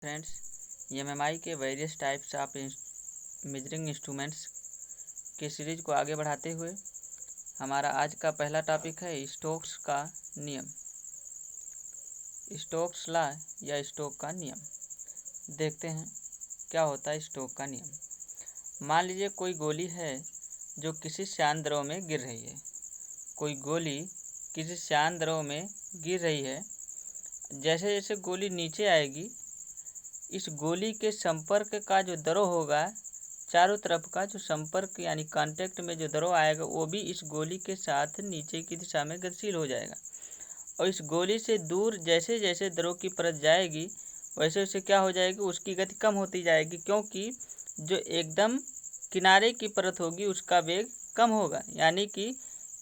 Friends, MMI के various types of measuring instruments के series को आगे बढ़ाते हुए हमारा आज का पहला टॉपिक है स्टोक्स का नियम। स्टोक्स लॉ या स्टोक का नियम। देखते हैं क्या होता है स्टोक का नियम। मान लीजिए कोई गोली है जो किसी शांत द्रव में गिर रही है। कोई गोली किसी शांत द्रव में गिर रही है। जैसे जैसे गोली नीचे आएगी, इस गोली के संपर्क का जो द्रव होगा, चारों तरफ का जो संपर्क यानी कांटेक्ट में जो द्रव आएगा वो भी इस गोली के साथ नीचे की दिशा में गतिशील हो जाएगा। और इस गोली से दूर जैसे जैसे द्रव की परत जाएगी वैसे वैसे क्या हो जाएगी, उसकी गति कम होती जाएगी, क्योंकि जो एकदम किनारे की परत होगी उसका वेग कम होगा। यानी कि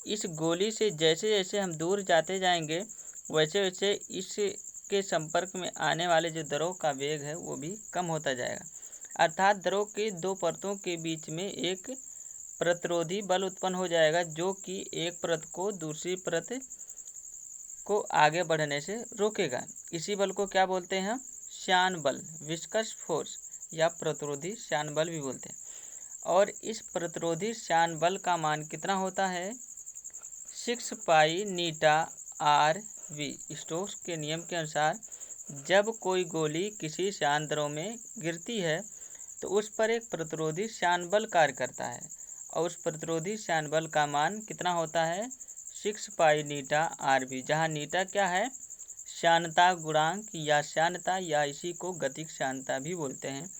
इस गोली से जैसे जैसे हम दूर जाते जाएंगे वैसे वैसे इसके संपर्क में आने वाले जो द्रव का वेग है वो भी कम होता जाएगा। अर्थात द्रव की दो परतों के बीच में एक प्रतिरोधी बल उत्पन्न हो जाएगा, जो कि एक परत को दूसरी परत को आगे बढ़ने से रोकेगा। इसी बल को क्या बोलते हैं हम? श्यान बल, विस्कस फोर्स या प्रतिरोधी श्यान बल भी बोलते हैं। और इस प्रतिरोधी श्यान बल का मान कितना होता है? 6 पाई नीटा आर वी। स्टोक्स के नियम के अनुसार जब कोई गोली किसी शांत द्रव में गिरती है तो उस पर एक प्रतिरोधी श्यान बल कार्य करता है, और उस प्रतिरोधी श्यान बल का मान कितना होता है? 6 पाई नीटा आर वी, जहाँ नीटा क्या है? श्यानता गुणांक या श्यानता, या इसी को गतिक श्यानता भी बोलते हैं।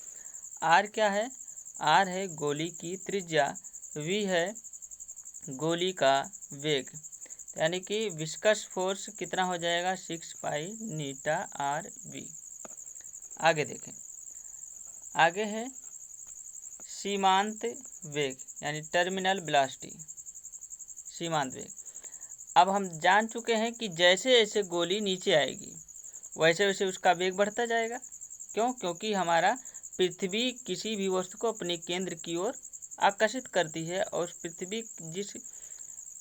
आर क्या है? आर है गोली की त्रिज्या, वी है गोली का वेग। यानी कि विस्कस फोर्स कितना हो जाएगा? 6 पाई नीटा आर वी। आगे देखें, आगे है सीमांत वेग यानी टर्मिनल वेलोसिटी, सीमांत वेग। अब हम जान चुके हैं कि जैसे जैसे गोली नीचे आएगी वैसे वैसे उसका वेग बढ़ता जाएगा। क्यों? क्योंकि हमारा पृथ्वी किसी भी वस्तु को अपने केंद्र की ओर आकर्षित करती है, और पृथ्वी जिस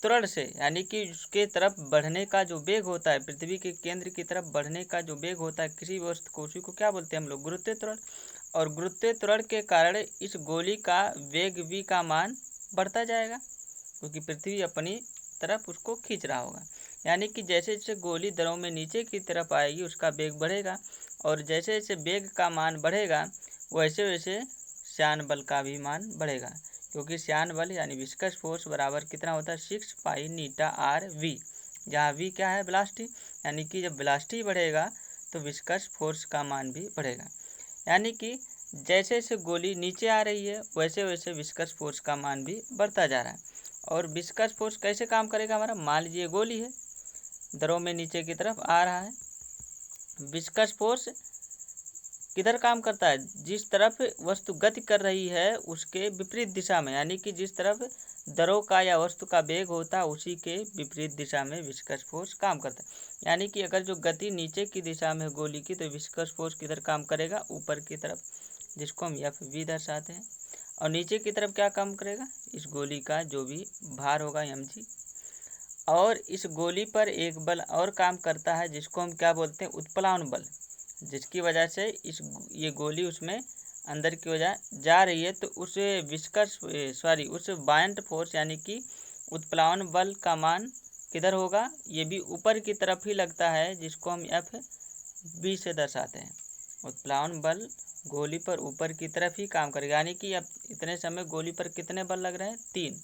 त्वरण से यानी कि उसके तरफ बढ़ने का जो वेग होता है, पृथ्वी के केंद्र की तरफ बढ़ने का जो वेग होता है किसी वस्तु को, उसी को क्या बोलते हैं हम लोग? गुरुत्वीय त्वरण। और गुरुत्वीय त्वरण के कारण इस गोली का वेग v का मान बढ़ता जाएगा, क्योंकि पृथ्वी अपनी तरफ उसको खींच रहा होगा। यानी कि जैसे जैसे गोली द्रव में नीचे की तरफ आएगी उसका वेग बढ़ेगा, और जैसे जैसे वेग का मान बढ़ेगा वैसे वैसे श्यान बल का भी मान बढ़ेगा, क्योंकि श्यान बल यानी विस्कस फोर्स बराबर कितना होता है? 6 पाई नीटा आर वी, जहाँ वी क्या है? वेलोसिटी। यानी कि जब वेलोसिटी बढ़ेगा तो विस्कस फोर्स का मान भी बढ़ेगा। यानी कि जैसे जैसे गोली नीचे आ रही है वैसे वैसे विस्कस फोर्स का मान भी बढ़ता जा रहा है। और विस्कस फोर्स कैसे काम करेगा हमारा? मान लीजिए गोली है, द्रव में नीचे की तरफ आ रहा है। विस्कस फोर्स किधर काम करता है? जिस तरफ वस्तु गति कर रही है उसके विपरीत दिशा में, यानी कि जिस तरफ द्रव का या वस्तु का वेग होता है उसी के विपरीत दिशा में विस्कस फोर्स काम करता है। यानी कि अगर जो गति नीचे की दिशा में गोली की, तो विस्कस फोर्स किधर काम करेगा? ऊपर की तरफ, जिसको हम एफ वी दर्शाते हैं। और नीचे की तरफ क्या काम करेगा? इस गोली का जो भी भार होगा एम जी। और इस गोली पर एक बल और काम करता है जिसको हम क्या बोलते हैं? उत्प्लावन बल, जिसकी वजह से ये गोली उसमें अंदर की वजह जा रही है, तो उस उस बायंट फोर्स यानी कि उत्प्लावन बल का मान किधर होगा? ये भी ऊपर की तरफ ही लगता है, जिसको हम एफ बी से दर्शाते हैं। उत्प्लावन बल गोली पर ऊपर की तरफ ही काम करेगा। यानी कि अब इतने समय गोली पर कितने बल लग रहे हैं? 3।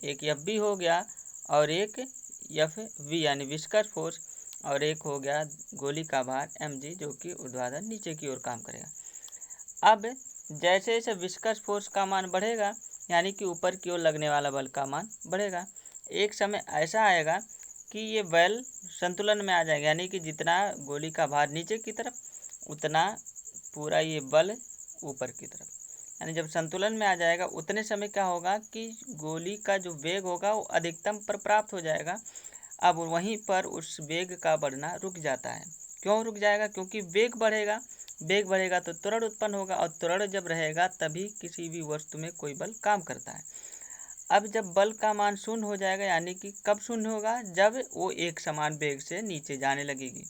एक एफ बी हो गया और एक एफ वी यानी विस्कस फोर्स, और एक हो गया गोली का भार एम जी, जो कि ऊर्ध्वाधर नीचे की ओर काम करेगा। अब जैसे जैसे विस्कस फोर्स का मान बढ़ेगा यानी कि ऊपर की ओर लगने वाला बल का मान बढ़ेगा, एक समय ऐसा आएगा कि ये बल संतुलन में आ जाएगा। यानी कि जितना गोली का भार नीचे की तरफ उतना पूरा ये बल ऊपर की तरफ, यानी जब संतुलन में आ जाएगा उतने समय क्या होगा कि गोली का जो वेग होगा वो अधिकतम पर प्राप्त हो जाएगा। अब वहीं पर उस वेग का बढ़ना रुक जाता है। क्यों रुक जाएगा? क्योंकि वेग बढ़ेगा, वेग बढ़ेगा तो त्वरण उत्पन्न होगा, और त्वरण जब रहेगा तभी किसी भी वस्तु में कोई बल काम करता है। अब जब बल का मान शून्य हो जाएगा, यानी कि कब शून्य होगा? जब वो एक समान वेग से नीचे जाने लगेगी,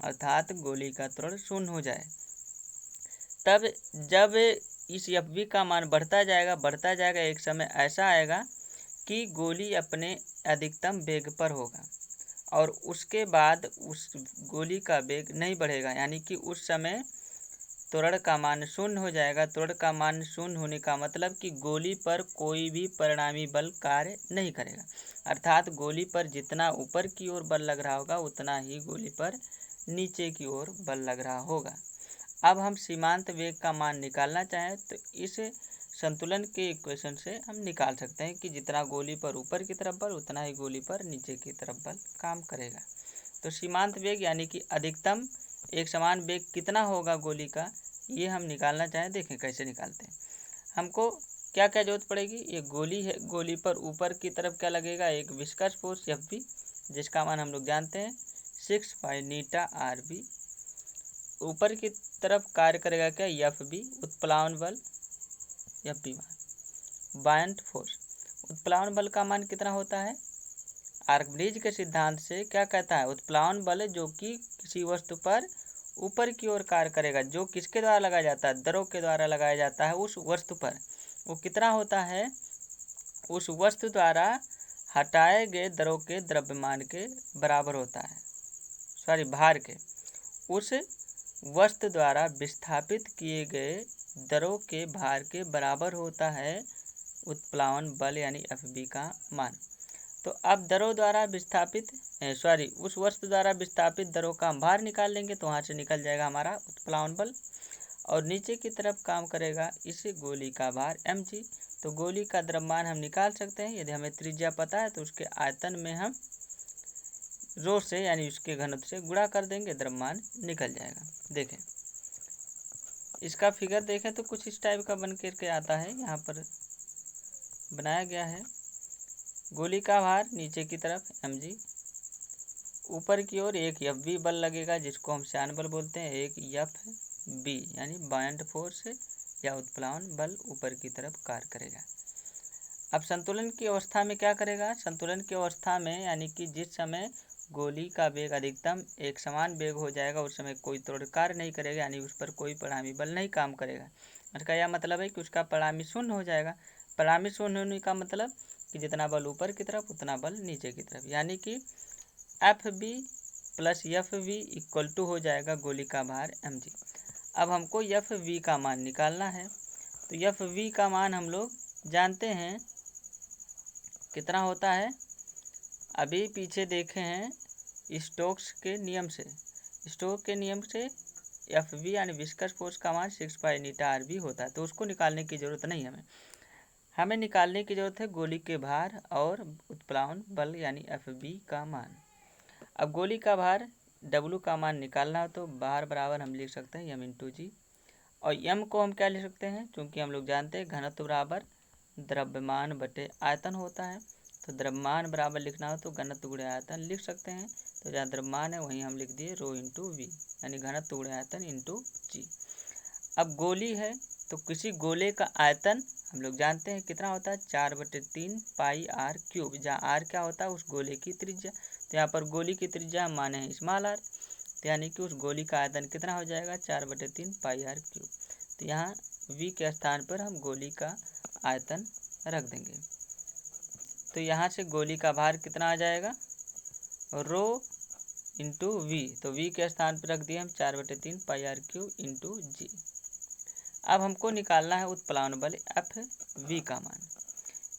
अर्थात गोली का त्वरण शून्य हो जाए। तब जब इस एफ बी का मान बढ़ता जाएगा, एक समय ऐसा आएगा कि गोली अपने अधिकतम वेग पर होगा और उसके बाद उस गोली का वेग नहीं बढ़ेगा, यानी कि उस समय त्वरण का मान शून्य हो जाएगा। त्वरण का मान शून्य होने का मतलब कि गोली पर कोई भी परिणामी बल कार्य नहीं करेगा, अर्थात गोली पर जितना ऊपर की ओर बल लग रहा होगा उतना ही गोली पर नीचे की ओर बल लग रहा होगा। अब हम सीमांत वेग का मान निकालना चाहें तो इस संतुलन के इक्वेशन से हम निकाल सकते हैं कि जितना गोली पर ऊपर की तरफ बल उतना ही गोली पर नीचे की तरफ बल काम करेगा। तो सीमांत वेग यानी कि अधिकतम एक समान वेग कितना होगा गोली का, ये हम निकालना चाहें, देखें कैसे निकालते हैं। हमको क्या क्या जरूरत पड़ेगी, ये गोली है, गोली पर ऊपर की तरफ क्या लगेगा, एक विस्कस फोर्स एफ बी, जिसका मान हम लोग जानते हैं 6 पाई नीटा आर बी। ऊपर की तरफ कार्य करेगा क्या, एफ बी उत्प्लावन बल, एफ बी मान बायंट फोर्स। उत्प्लावन बल का मान कितना होता है, आर्कब्रिज के सिद्धांत से क्या कहता है, उत्प्लावन बल जो कि किसी वस्तु पर ऊपर की ओर कार्य करेगा, जो किसके द्वारा लगाया जाता है, दरों के द्वारा लगाया जाता है उस वस्तु पर, वो कितना होता है, उस वस्तु द्वारा हटाए गए दरों के द्रव्यमान के बराबर होता है, सॉरी भार के, उस वस्तु द्वारा विस्थापित किए गए दरों के भार के बराबर होता है उत्प्लावन बल यानी एफ बी का मान। तो अब दरों द्वारा विस्थापित उस वस्तु द्वारा विस्थापित दरों का हम भार निकाल लेंगे तो वहाँ से निकल जाएगा हमारा उत्प्लावन बल, और नीचे की तरफ काम करेगा इस गोली का भार mg। तो गोली का द्रव्यमान हम निकाल सकते हैं, यदि हमें त्रिज्या पता है तो उसके आयतन में हम रो से यानी उसके घनत्व से गुणा कर देंगे, द्रव्यमान निकल जाएगा। देखें इसका फिगर देखें तो कुछ इस टाइप का बन करके आता है, यहाँ पर बनाया गया है। गोली का भार नीचे की तरफ mg, ऊपर की ओर एक एफ बी बल लगेगा जिसको हम श्यान बल बोलते हैं, एक एफ बी यानी बायंट फोर्स या उत्प्लावन बल ऊपर की तरफ कार्य करेगा। अब संतुलन की अवस्था में क्या करेगा, संतुलन की अवस्था में यानी कि जिस समय गोली का वेग अधिकतम एक समान वेग हो जाएगा उस समय कोई त्वरण कार्य नहीं करेगा, यानी उस पर कोई परिणामी बल नहीं काम करेगा। इसका यह मतलब है कि उसका परिणामी शून्य हो जाएगा। परिणामी शून्य होने का मतलब कि जितना बल ऊपर की तरफ उतना बल नीचे की तरफ, यानी कि F B plus F V equal to हो जाएगा गोली का भार mg। अब हमको एफ वी का मान निकालना है, तो एफ वी का मान हम लोग जानते हैं कितना होता है, अभी पीछे देखे हैं स्टोक्स के नियम से, स्टोक्स के नियम से एफ वी यानी विस्कस फोर्स का मान 6 पाई नीटा आर बी होता है, तो उसको निकालने की ज़रूरत नहीं हमें निकालने की ज़रूरत है गोली के भार और उत्प्लावन बल यानी एफ बी का मान। अब गोली का भार W का मान निकालना हो तो भार बराबर हम लिख सकते हैं m इंटू जी, और m को हम क्या लिख सकते हैं, क्योंकि हम लोग जानते हैं घनत्व बराबर द्रव्यमान बटे आयतन होता है, तो द्रव्यमान बराबर लिखना हो तो घनत्व गुणे आयतन लिख सकते हैं। तो जहाँ द्रव्यमान है वहीं हम लिख दिए रो इंटू वी यानी घनत्व गुणे आयतन इंटू जी। अब गोली है तो किसी गोले का आयतन हम लोग जानते हैं कितना होता है, 4/3 पाई आर क्यूब, जहाँ आर क्या होता है उस गोले की त्रिज्या। तो यहाँ पर गोली की त्रिज्या हम माने हैं स्मॉल आर, तो यानी कि उस गोली का आयतन कितना हो जाएगा 4/3 पाई आर क्यूब। तो यहाँ वी के स्थान पर हम गोली का आयतन रख देंगे, तो यहाँ से गोली का भार कितना आ जाएगा रो इंटू वी, तो वी के स्थान पर रख दिए हम 4/3 पाई आर क्यूब इंटू जी। अब हमको निकालना है उत्प्लावन बल एफ वी का मान,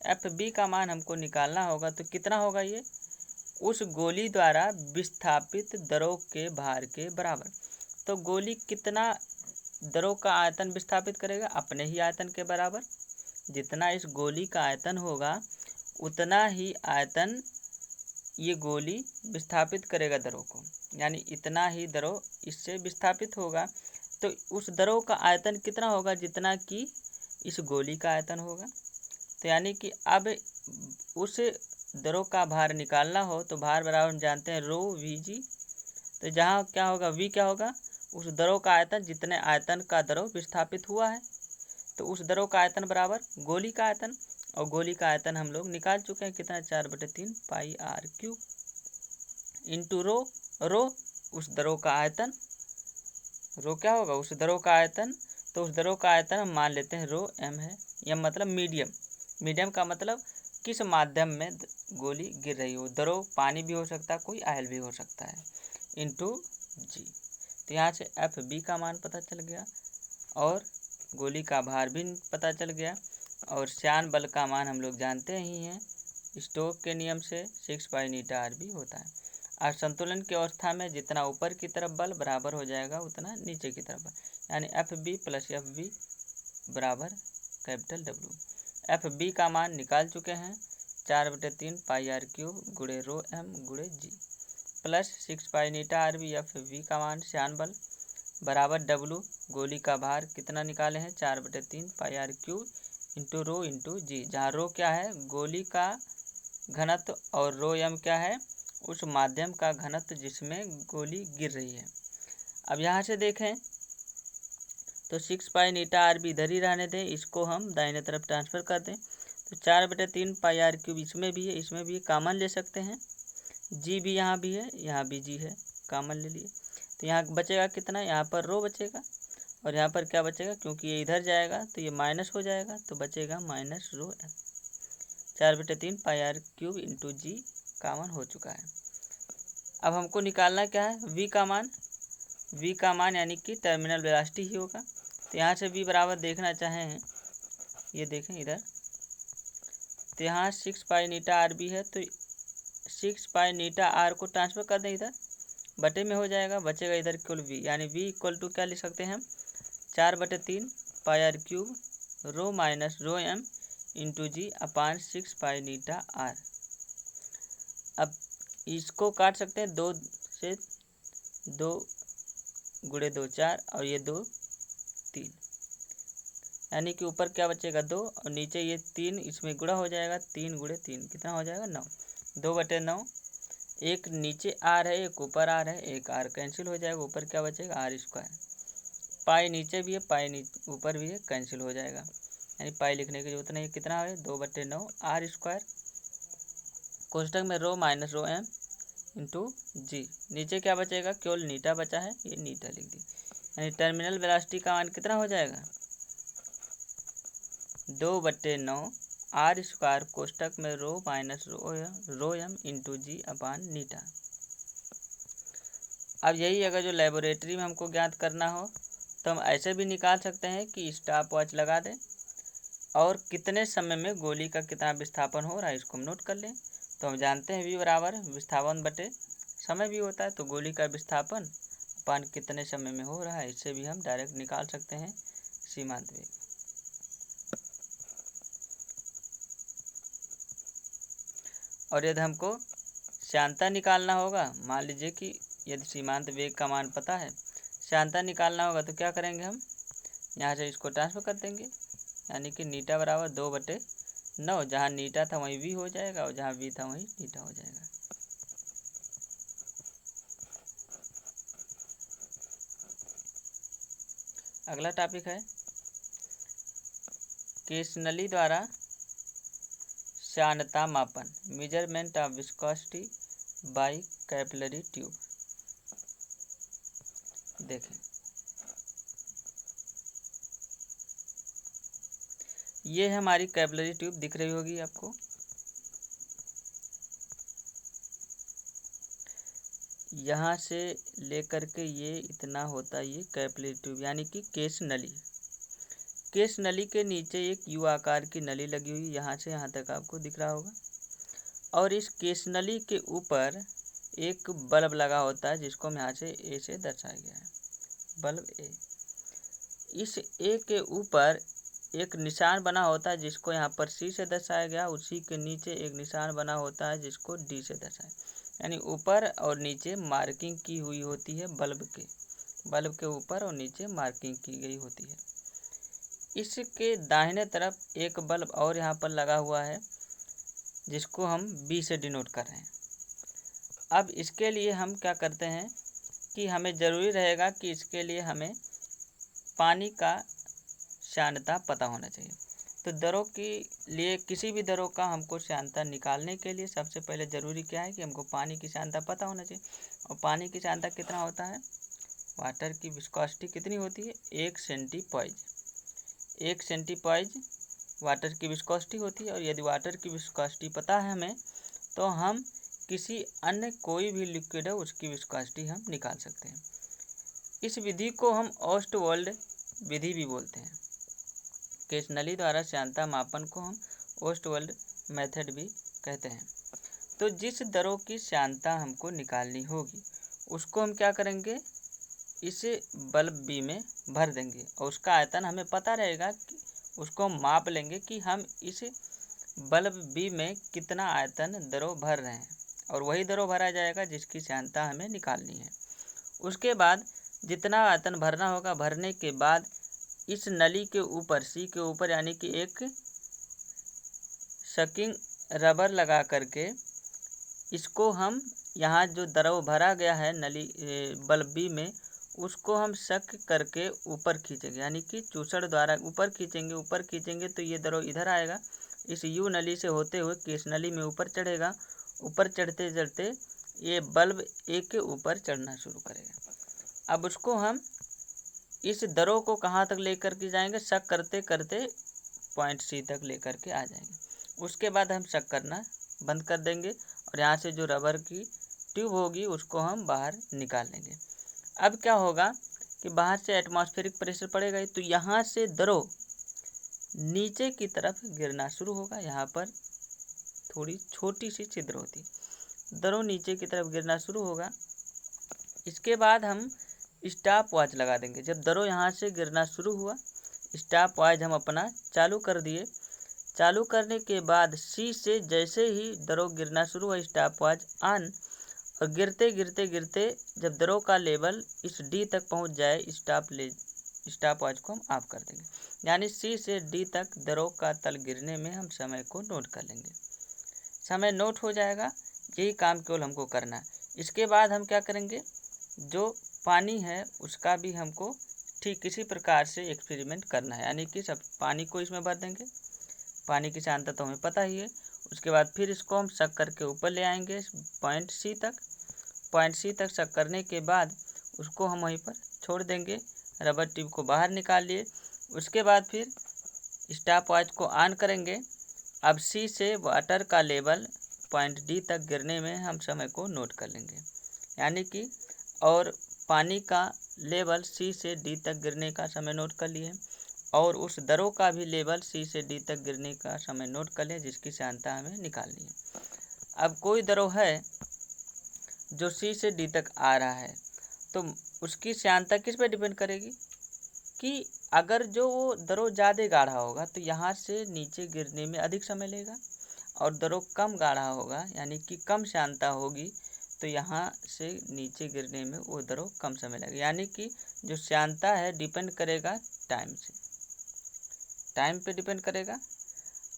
एफ बी का मान हमको निकालना होगा तो कितना होगा, ये उस गोली द्वारा विस्थापित दरों के भार के बराबर। तो गोली कितना दरों का आयतन विस्थापित करेगा, अपने ही आयतन के बराबर, जितना इस गोली का आयतन होगा उतना ही आयतन ये गोली विस्थापित करेगा दरों को, यानी इतना ही दरों इससे विस्थापित होगा। तो उस दरों का आयतन कितना होगा, जितना कि इस गोली का आयतन होगा। तो यानी कि अब उस दरों का भार निकालना हो तो भार बराबर हम जानते हैं रो वी जी, तो जहाँ क्या होगा वी क्या होगा, उस दरों का आयतन जितने आयतन का दरों विस्थापित हुआ है, तो उस दरों का आयतन बराबर गोली का आयतन, और गोली का आयतन हम लोग निकाल चुके हैं कितना 4/3 पाई आर क्यूब इंटू रो उस दरों का आयतन, रो क्या होगा उस दरों का आयतन तो उस द्रव का आयतन हम मान लेते हैं रो एम है। यह मतलब मीडियम, मीडियम का मतलब किस माध्यम में गोली गिर रही हो। द्रव पानी भी हो सकता है, कोई आयल भी हो सकता है, इंटू जी। तो यहाँ से एफ बी का मान पता चल गया और गोली का भार भी पता चल गया। और श्यान बल का मान हम लोग जानते ही हैं, स्टोक के नियम से 6π/r भी होता है। असंतुलन की अवस्था में जितना ऊपर की तरफ बल बराबर हो जाएगा उतना नीचे की तरफ बल, यानी F B plus F B बराबर कैपिटल डब्ल्यू। एफ बी का मान निकाल चुके हैं, 4/3πr³ गुणे रो एम गुणे जी प्लस 6π/r भी। एफ बी का मान श्यान बल बराबर डब्ल्यू, गोली का भार कितना निकाले हैं 4/3πr³ इंटू रो इंटू जी, जहाँ रो क्या है गोली का घनत्व और रो एम क्या है उस माध्यम का घनत्व जिसमें गोली गिर रही है। अब यहाँ से देखें तो 6π/r भी इधर ही रहने दें, इसको हम दाहिने तरफ ट्रांसफ़र कर दें। तो 4/3πr³ इसमें भी है, इसमें भी कॉमन ले सकते हैं। जी भी यहाँ भी है, यहाँ भी जी है, कॉमन ले लिए। तो यहाँ बचेगा कितना, यहाँ पर रो बचेगा और यहाँ पर क्या बचेगा, क्योंकि ये इधर जाएगा तो ये माइनस हो जाएगा, तो बचेगा minus rho m. 4/3πr³ into g common हो चुका है। अब हमको निकालना क्या है, v का मान। v का मान यानी कि टर्मिनल वेलोसिटी ही होगा। तो यहाँ से v बराबर देखना चाहें, ये देखें इधर, तो यहाँ 6π/r भी है, तो 6π/r को ट्रांसफ़र कर दें इधर, बटे में हो जाएगा, बचेगा इधर केवल v, यानी v इक्वल टू क्या लिख सकते हैं हम 4/3πr³ rho minus rho M into जी अपान 6π/r। अब इसको काट सकते हैं, 2 से 2 गुणे 2 4 और ये 2 3, यानी कि ऊपर क्या बचेगा 2 और नीचे ये 3, इसमें गुणा हो जाएगा, 3 गुणे 3 कितना हो जाएगा 9, 2/9। एक नीचे आर है एक ऊपर आर है, एक आर कैंसिल हो जाएगा, ऊपर क्या बचेगा r²। पाई नीचे भी है पाई ऊपर भी है, कैंसिल हो जाएगा, यानी पाई लिखने की जरूरत नहीं। कितना है 2/9 r², कोष्टक में rho minus rho M into जी, नीचे क्या बचेगा केवल नीटा बचा है, ये नीटा लिख दी, यानी टर्मिनल वेलोसिटी का मान कितना हो जाएगा 2/9 r² कोष्टक में rho minus rho M into जी अपान नीटा। अब यही अगर जो लेबोरेटरी में हमको ज्ञात करना हो तो हम ऐसे भी निकाल सकते हैं कि स्टॉप वॉच लगा दें और कितने समय में गोली का कितना विस्थापन हो रहा है इसको हम नोट कर लें। तो हम जानते हैं v बराबर विस्थापन बटे समय भी होता है, तो गोली का विस्थापन अपान कितने समय में हो रहा है, इससे भी हम डायरेक्ट निकाल सकते हैं सीमांत वेग। और यदि हमको श्यानता निकालना होगा, मान लीजिए कि यदि सीमांत वेग का मान पता है, श्यानता निकालना होगा, तो क्या करेंगे हम यहाँ से इसको ट्रांसफर कर देंगे, यानी कि नीटा बराबर 2/9, जहाँ नीटा था वहीं v हो जाएगा और जहाँ v था वहीं नीटा हो जाएगा। अगला टॉपिक है केशनली द्वारा श्यानता मापन, measurement of viscosity by capillary tube. देखें ये है हमारी कैपिलरी ट्यूब, दिख रही होगी आपको। यहाँ से लेकर के ये इतना होता है ये कैपिलरी ट्यूब, यानी कि केश नली। केश नली के नीचे एक यू आकार की नली लगी हुई, यहाँ से यहाँ तक आपको दिख रहा होगा। और इस केश नली के ऊपर एक बल्ब लगा होता है, जिसको हम यहाँ से ए से दर्शाया गया है, बल्ब ए। इस ए के ऊपर एक निशान बना होता है जिसको यहाँ पर सी से दर्शाया गया, उसी के नीचे एक निशान बना होता है जिसको डी से दर्शाया, यानी ऊपर और नीचे मार्किंग की हुई होती है बल्ब के ऊपर और नीचे मार्किंग की गई होती है। इसके दाहिने तरफ एक बल्ब और यहाँ पर लगा हुआ है जिसको हम बी से डिनोट कर रहे हैं। अब इसके लिए हम क्या करते हैं कि हमें ज़रूरी रहेगा कि इसके लिए हमें पानी का श्यानता पता होना चाहिए। तो दरों के लिए किसी भी दरों का हमको श्यानता निकालने के लिए सबसे पहले ज़रूरी क्या है कि हमको पानी की श्यानता पता होना चाहिए। और पानी की श्यानता कितना होता है वाटर की विस्कोसिटी कितनी होती है? 1 सेंटीपॉइज। 1 सेंटीपॉइज वाटर की विस्कोसिटी होती है। और यदि वाटर की विस्कोसिटी पता है हमें, तो हम किसी अन्य कोई भी लिक्विड है उसकी विस्कोसिटी हम निकाल सकते हैं। इस विधि को हम ओस्टवाल्ड विधि भी बोलते हैं। केस नली द्वारा श्यानता मापन को हम ओस्टवाल्ड मेथड भी कहते हैं। तो जिस दरों की श्यानता हमको निकालनी होगी उसको हम क्या करेंगे, इसे बल्ब बी में भर देंगे और उसका आयतन हमें पता रहेगा कि उसको हम माप लेंगे कि हम इस बल्ब बी में कितना आयतन दरों भर रहे हैं और वही दरों भरा जाएगा जिसकी श्यानता हमें निकालनी है। उसके बाद जितना आयतन भरना होगा, भरने के बाद इस नली के ऊपर सी के ऊपर यानी कि एक सकिंग रबर लगा करके इसको हम यहाँ जो द्रव भरा गया है नली बल्ब बी में उसको हम शक करके ऊपर खींचेंगे, यानी कि चूसड़ द्वारा ऊपर खींचेंगे। ऊपर खींचेंगे तो ये द्रव इधर आएगा, इस यू नली से होते हुए केस नली में ऊपर चढ़ेगा। ऊपर चढ़ते चढ़ते ये बल्ब ए के ऊपर चढ़ना शुरू करेगा। अब उसको हम इस दरों को कहाँ तक लेकर के जाएंगे, शक करते करते पॉइंट सी तक लेकर के आ जाएंगे। उसके बाद हम शक करना बंद कर देंगे और यहाँ से जो रबर की ट्यूब होगी उसको हम बाहर निकाल लेंगे। अब क्या होगा कि बाहर से एटमॉस्फेरिक प्रेशर पड़ेगा ही, तो यहाँ से दरों नीचे की तरफ गिरना शुरू होगा। यहाँ पर थोड़ी छोटी सी छिद्र होती, दरों नीचे की तरफ गिरना शुरू होगा। इसके बाद हम स्टॉप वॉच लगा देंगे। जब दरों यहाँ से गिरना शुरू हुआ, स्टॉप वॉच हम अपना चालू कर दिए। चालू करने के बाद सी से जैसे ही दरों गिरना शुरू हुआ, स्टॉप वॉच ऑन, और गिरते गिरते गिरते जब दरों का लेवल इस डी तक पहुंच जाए, स्टॉप वॉच को हम ऑफ कर देंगे। यानी सी से डी तक दरों का तल गिरने में हम समय को नोट कर लेंगे। समय नोट हो जाएगा, यही काम केवल हमको करना है। इसके बाद हम क्या करेंगे, जो पानी है उसका भी हमको ठीक इसी प्रकार से एक्सपेरिमेंट करना है। यानी कि सब पानी को इसमें भर देंगे, पानी की सांद्रता तो हमें पता ही है। उसके बाद फिर इसको हम शक करके ऊपर ले आएंगे पॉइंट सी तक। पॉइंट सी तक शक करने के बाद उसको हम वहीं पर छोड़ देंगे, रबर ट्यूब को बाहर निकाल लिए। उसके बाद फिर स्टॉप वॉच को ऑन करेंगे। अब सी से वाटर का लेवल पॉइंट डी तक गिरने में हम समय को नोट कर लेंगे, यानी कि और पानी का लेवल सी से डी तक गिरने का समय नोट कर लिए और उस दरों का भी लेवल सी से डी तक गिरने का समय नोट कर लें जिसकी श्यानता हमें निकालनी है। अब कोई दरों है जो सी से डी तक आ रहा है, तो उसकी श्यानता किस पे डिपेंड करेगी कि अगर जो वो दरों ज़्यादा गाढ़ा होगा तो यहाँ से नीचे गिरने में अधिक समय लेगा, और दरों कम गाढ़ा होगा यानी कि कम श्यानता होगी तो यहाँ से नीचे गिरने में वो दरों कम समय लगेगा। यानी कि जो श्यानता है डिपेंड करेगा टाइम से, टाइम पे डिपेंड करेगा।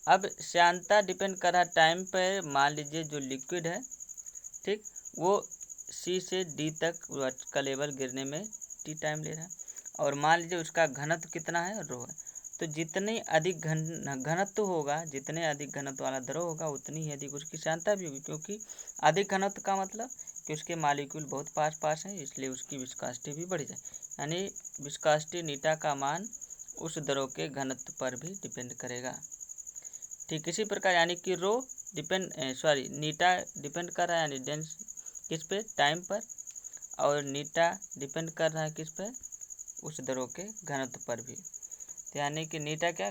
अब श्यानता डिपेंड कर रहा टाइम पर। मान लीजिए जो लिक्विड है, ठीक, वो सी से डी तक का लेवल गिरने में टी टाइम ले रहा है, और मान लीजिए उसका घनत्व कितना है, रो है। तो जितनी अधिक घनत्व होगा, जितने अधिक घनत्व वाला द्रव होगा उतनी ही अधिक उसकी श्यानता भी होगी, क्योंकि अधिक घनत्व का मतलब कि उसके मॉलिक्यूल बहुत पास पास हैं, इसलिए उसकी विस्कोसिटी भी बढ़ जाए। यानी विस्कोसिटी नीटा का मान उस द्रव के घनत्व पर भी डिपेंड करेगा। ठीक इसी प्रकार यानी कि रो नीटा डिपेंड कर रहा है यानी डेंस किस पे, टाइम पर, और नीटा डिपेंड कर रहा है किस पे, उस द्रव के घनत्व पर भी। तो यानी कि नीटा क्या,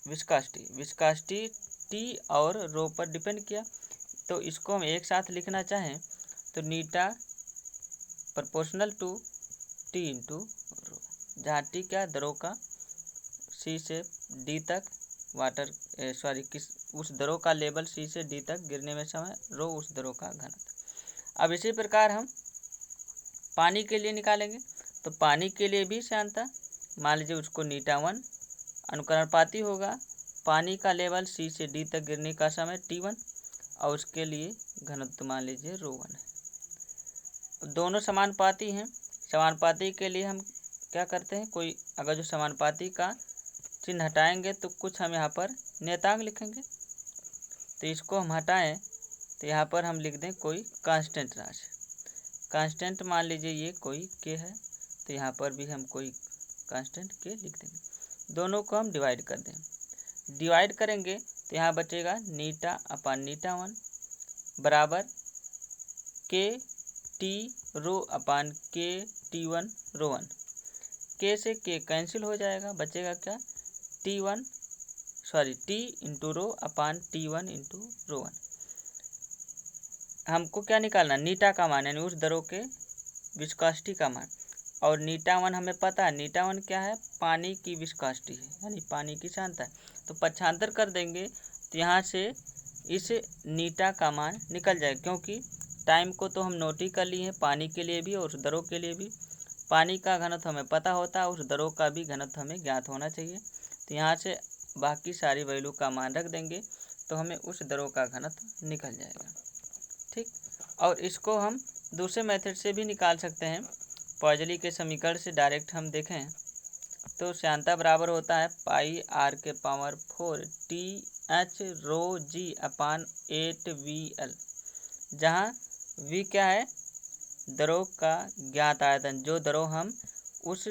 विस्कोसिटी टी और रो पर डिपेंड किया। तो इसको हम एक साथ लिखना चाहें तो eta proportional to t into rho, जहाँ टी क्या, द्रव का सी से डी तक उस द्रव का लेवल सी से डी तक गिरने में समय, रो उस द्रव का घनत्व। अब इसी प्रकार हम पानी के लिए निकालेंगे। तो पानी के लिए भी श्यानता, मान लीजिए उसको नीटा 1 अनुकरणपाती होगा, पानी का लेवल सी से डी तक गिरने का समय T1 और उसके लिए घनत्व मान लीजिए रो 1 है। दोनों समानुपाती हैं। समानुपाती के लिए हम क्या करते हैं, कोई अगर जो समानुपाती का चिन्ह हटाएंगे तो कुछ हम यहाँ पर नियतांक लिखेंगे। तो इसको हम हटाएं तो यहाँ पर हम लिख दें कोई कांस्टेंट राशि। कांस्टेंट मान लीजिए ये कोई के है, तो यहाँ पर भी हम कोई कांस्टेंट के लिख देंगे। दोनों को हम डिवाइड कर दें, डिवाइड करेंगे तो यहाँ बचेगा नीटा अपान नीटा 1 बराबर के टी रो अपान के T1 रो 1। के से के कैंसिल हो जाएगा, बचेगा क्या टी इंटू रो अपान T1 इंटू रो 1। हमको क्या निकालना, नीटा का मान यानी उस दरों के विस्कोसिटी का मान। और नीटा 1 हमें पता है, नीटा 1 क्या है, पानी की विस्कोसिटी है यानी पानी की सांद्रता है। तो पक्षांतर कर देंगे तो यहाँ से इस नीटा का मान निकल जाए, क्योंकि टाइम को तो हम नोट ही कर लिए हैं पानी के लिए भी और उस दरों के लिए भी। पानी का घनत्व हमें पता होता है, उस दरों का भी घनत्व हमें ज्ञात होना चाहिए। तो यहाँ से बाकी सारी वैल्यू का मान रख देंगे तो हमें उस दरों का घनत्व निकल जाएगा। ठीक, और इसको हम दूसरे मेथड से भी निकाल सकते हैं। पॉइजली के समीकरण से डायरेक्ट हम देखें तो श्यानता बराबर होता है पाई r के पावर 4 TH रो जी अपान 8VL, जहाँ V क्या है, दरों का ज्ञात आयतन, जो दरों हम उस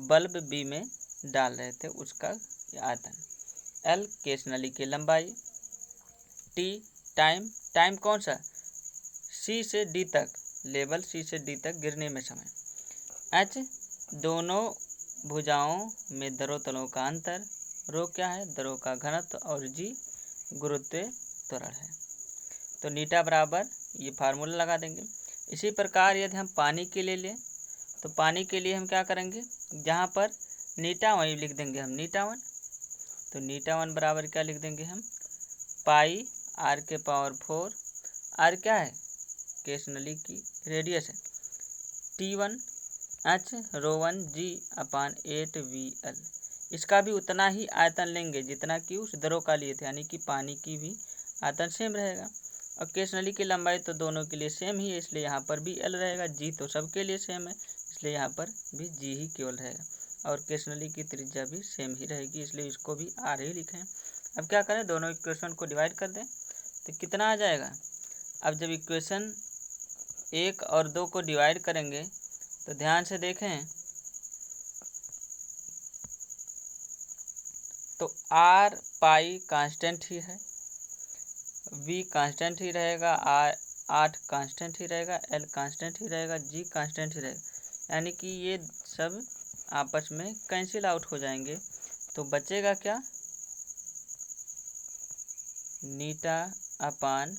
बल्ब B में डाल रहे थे उसका आयतन, L केस नली की लंबाई, T टाइम कौन सा, C से D तक, लेवल C से D तक गिरने में समय, H दोनों भुजाओं में दरों तलों का अंतर, रो क्या है, दरों का घनत्व, और G गुरुत्वीय त्वरण है। तो नीटा बराबर ये फार्मूला लगा देंगे। इसी प्रकार यदि हम पानी के लिए लें तो पानी के लिए हम क्या करेंगे, जहाँ पर नीटा 1 लिख देंगे हम नीटा 1, तो नीटा 1 बराबर क्या लिख देंगे हम, पाई r के पावर 4, r क्या है, केस नली की रेडियस है, T1 H रो 1 G अपान 8VL। इसका भी उतना ही आयतन लेंगे जितना कि उस दरों का लिए थे, यानी कि पानी की भी आयतन सेम रहेगा। और केस नली की लंबाई तो दोनों के लिए सेम ही है, इसलिए यहाँ पर भी L रहेगा। G तो सबके लिए सेम है, इसलिए यहाँ पर भी G ही केवल रहेगा। और केस नली की त्रिज्या भी सेम ही रहेगी, इसलिए इसको भी R ही लिखें। अब क्या करें, दोनों इक्वेशन को डिवाइड कर दें तो कितना आ जाएगा। अब जब इक्वेशन 1 और 2 को डिवाइड करेंगे तो ध्यान से देखें तो R पाई कांस्टेंट ही है, V कांस्टेंट ही रहेगा, R 8 कांस्टेंट ही रहेगा, L कांस्टेंट ही रहेगा, G कांस्टेंट ही रहेगा, यानी कि ये सब आपस में कैंसिल आउट हो जाएंगे। तो बचेगा क्या, नीटा अपान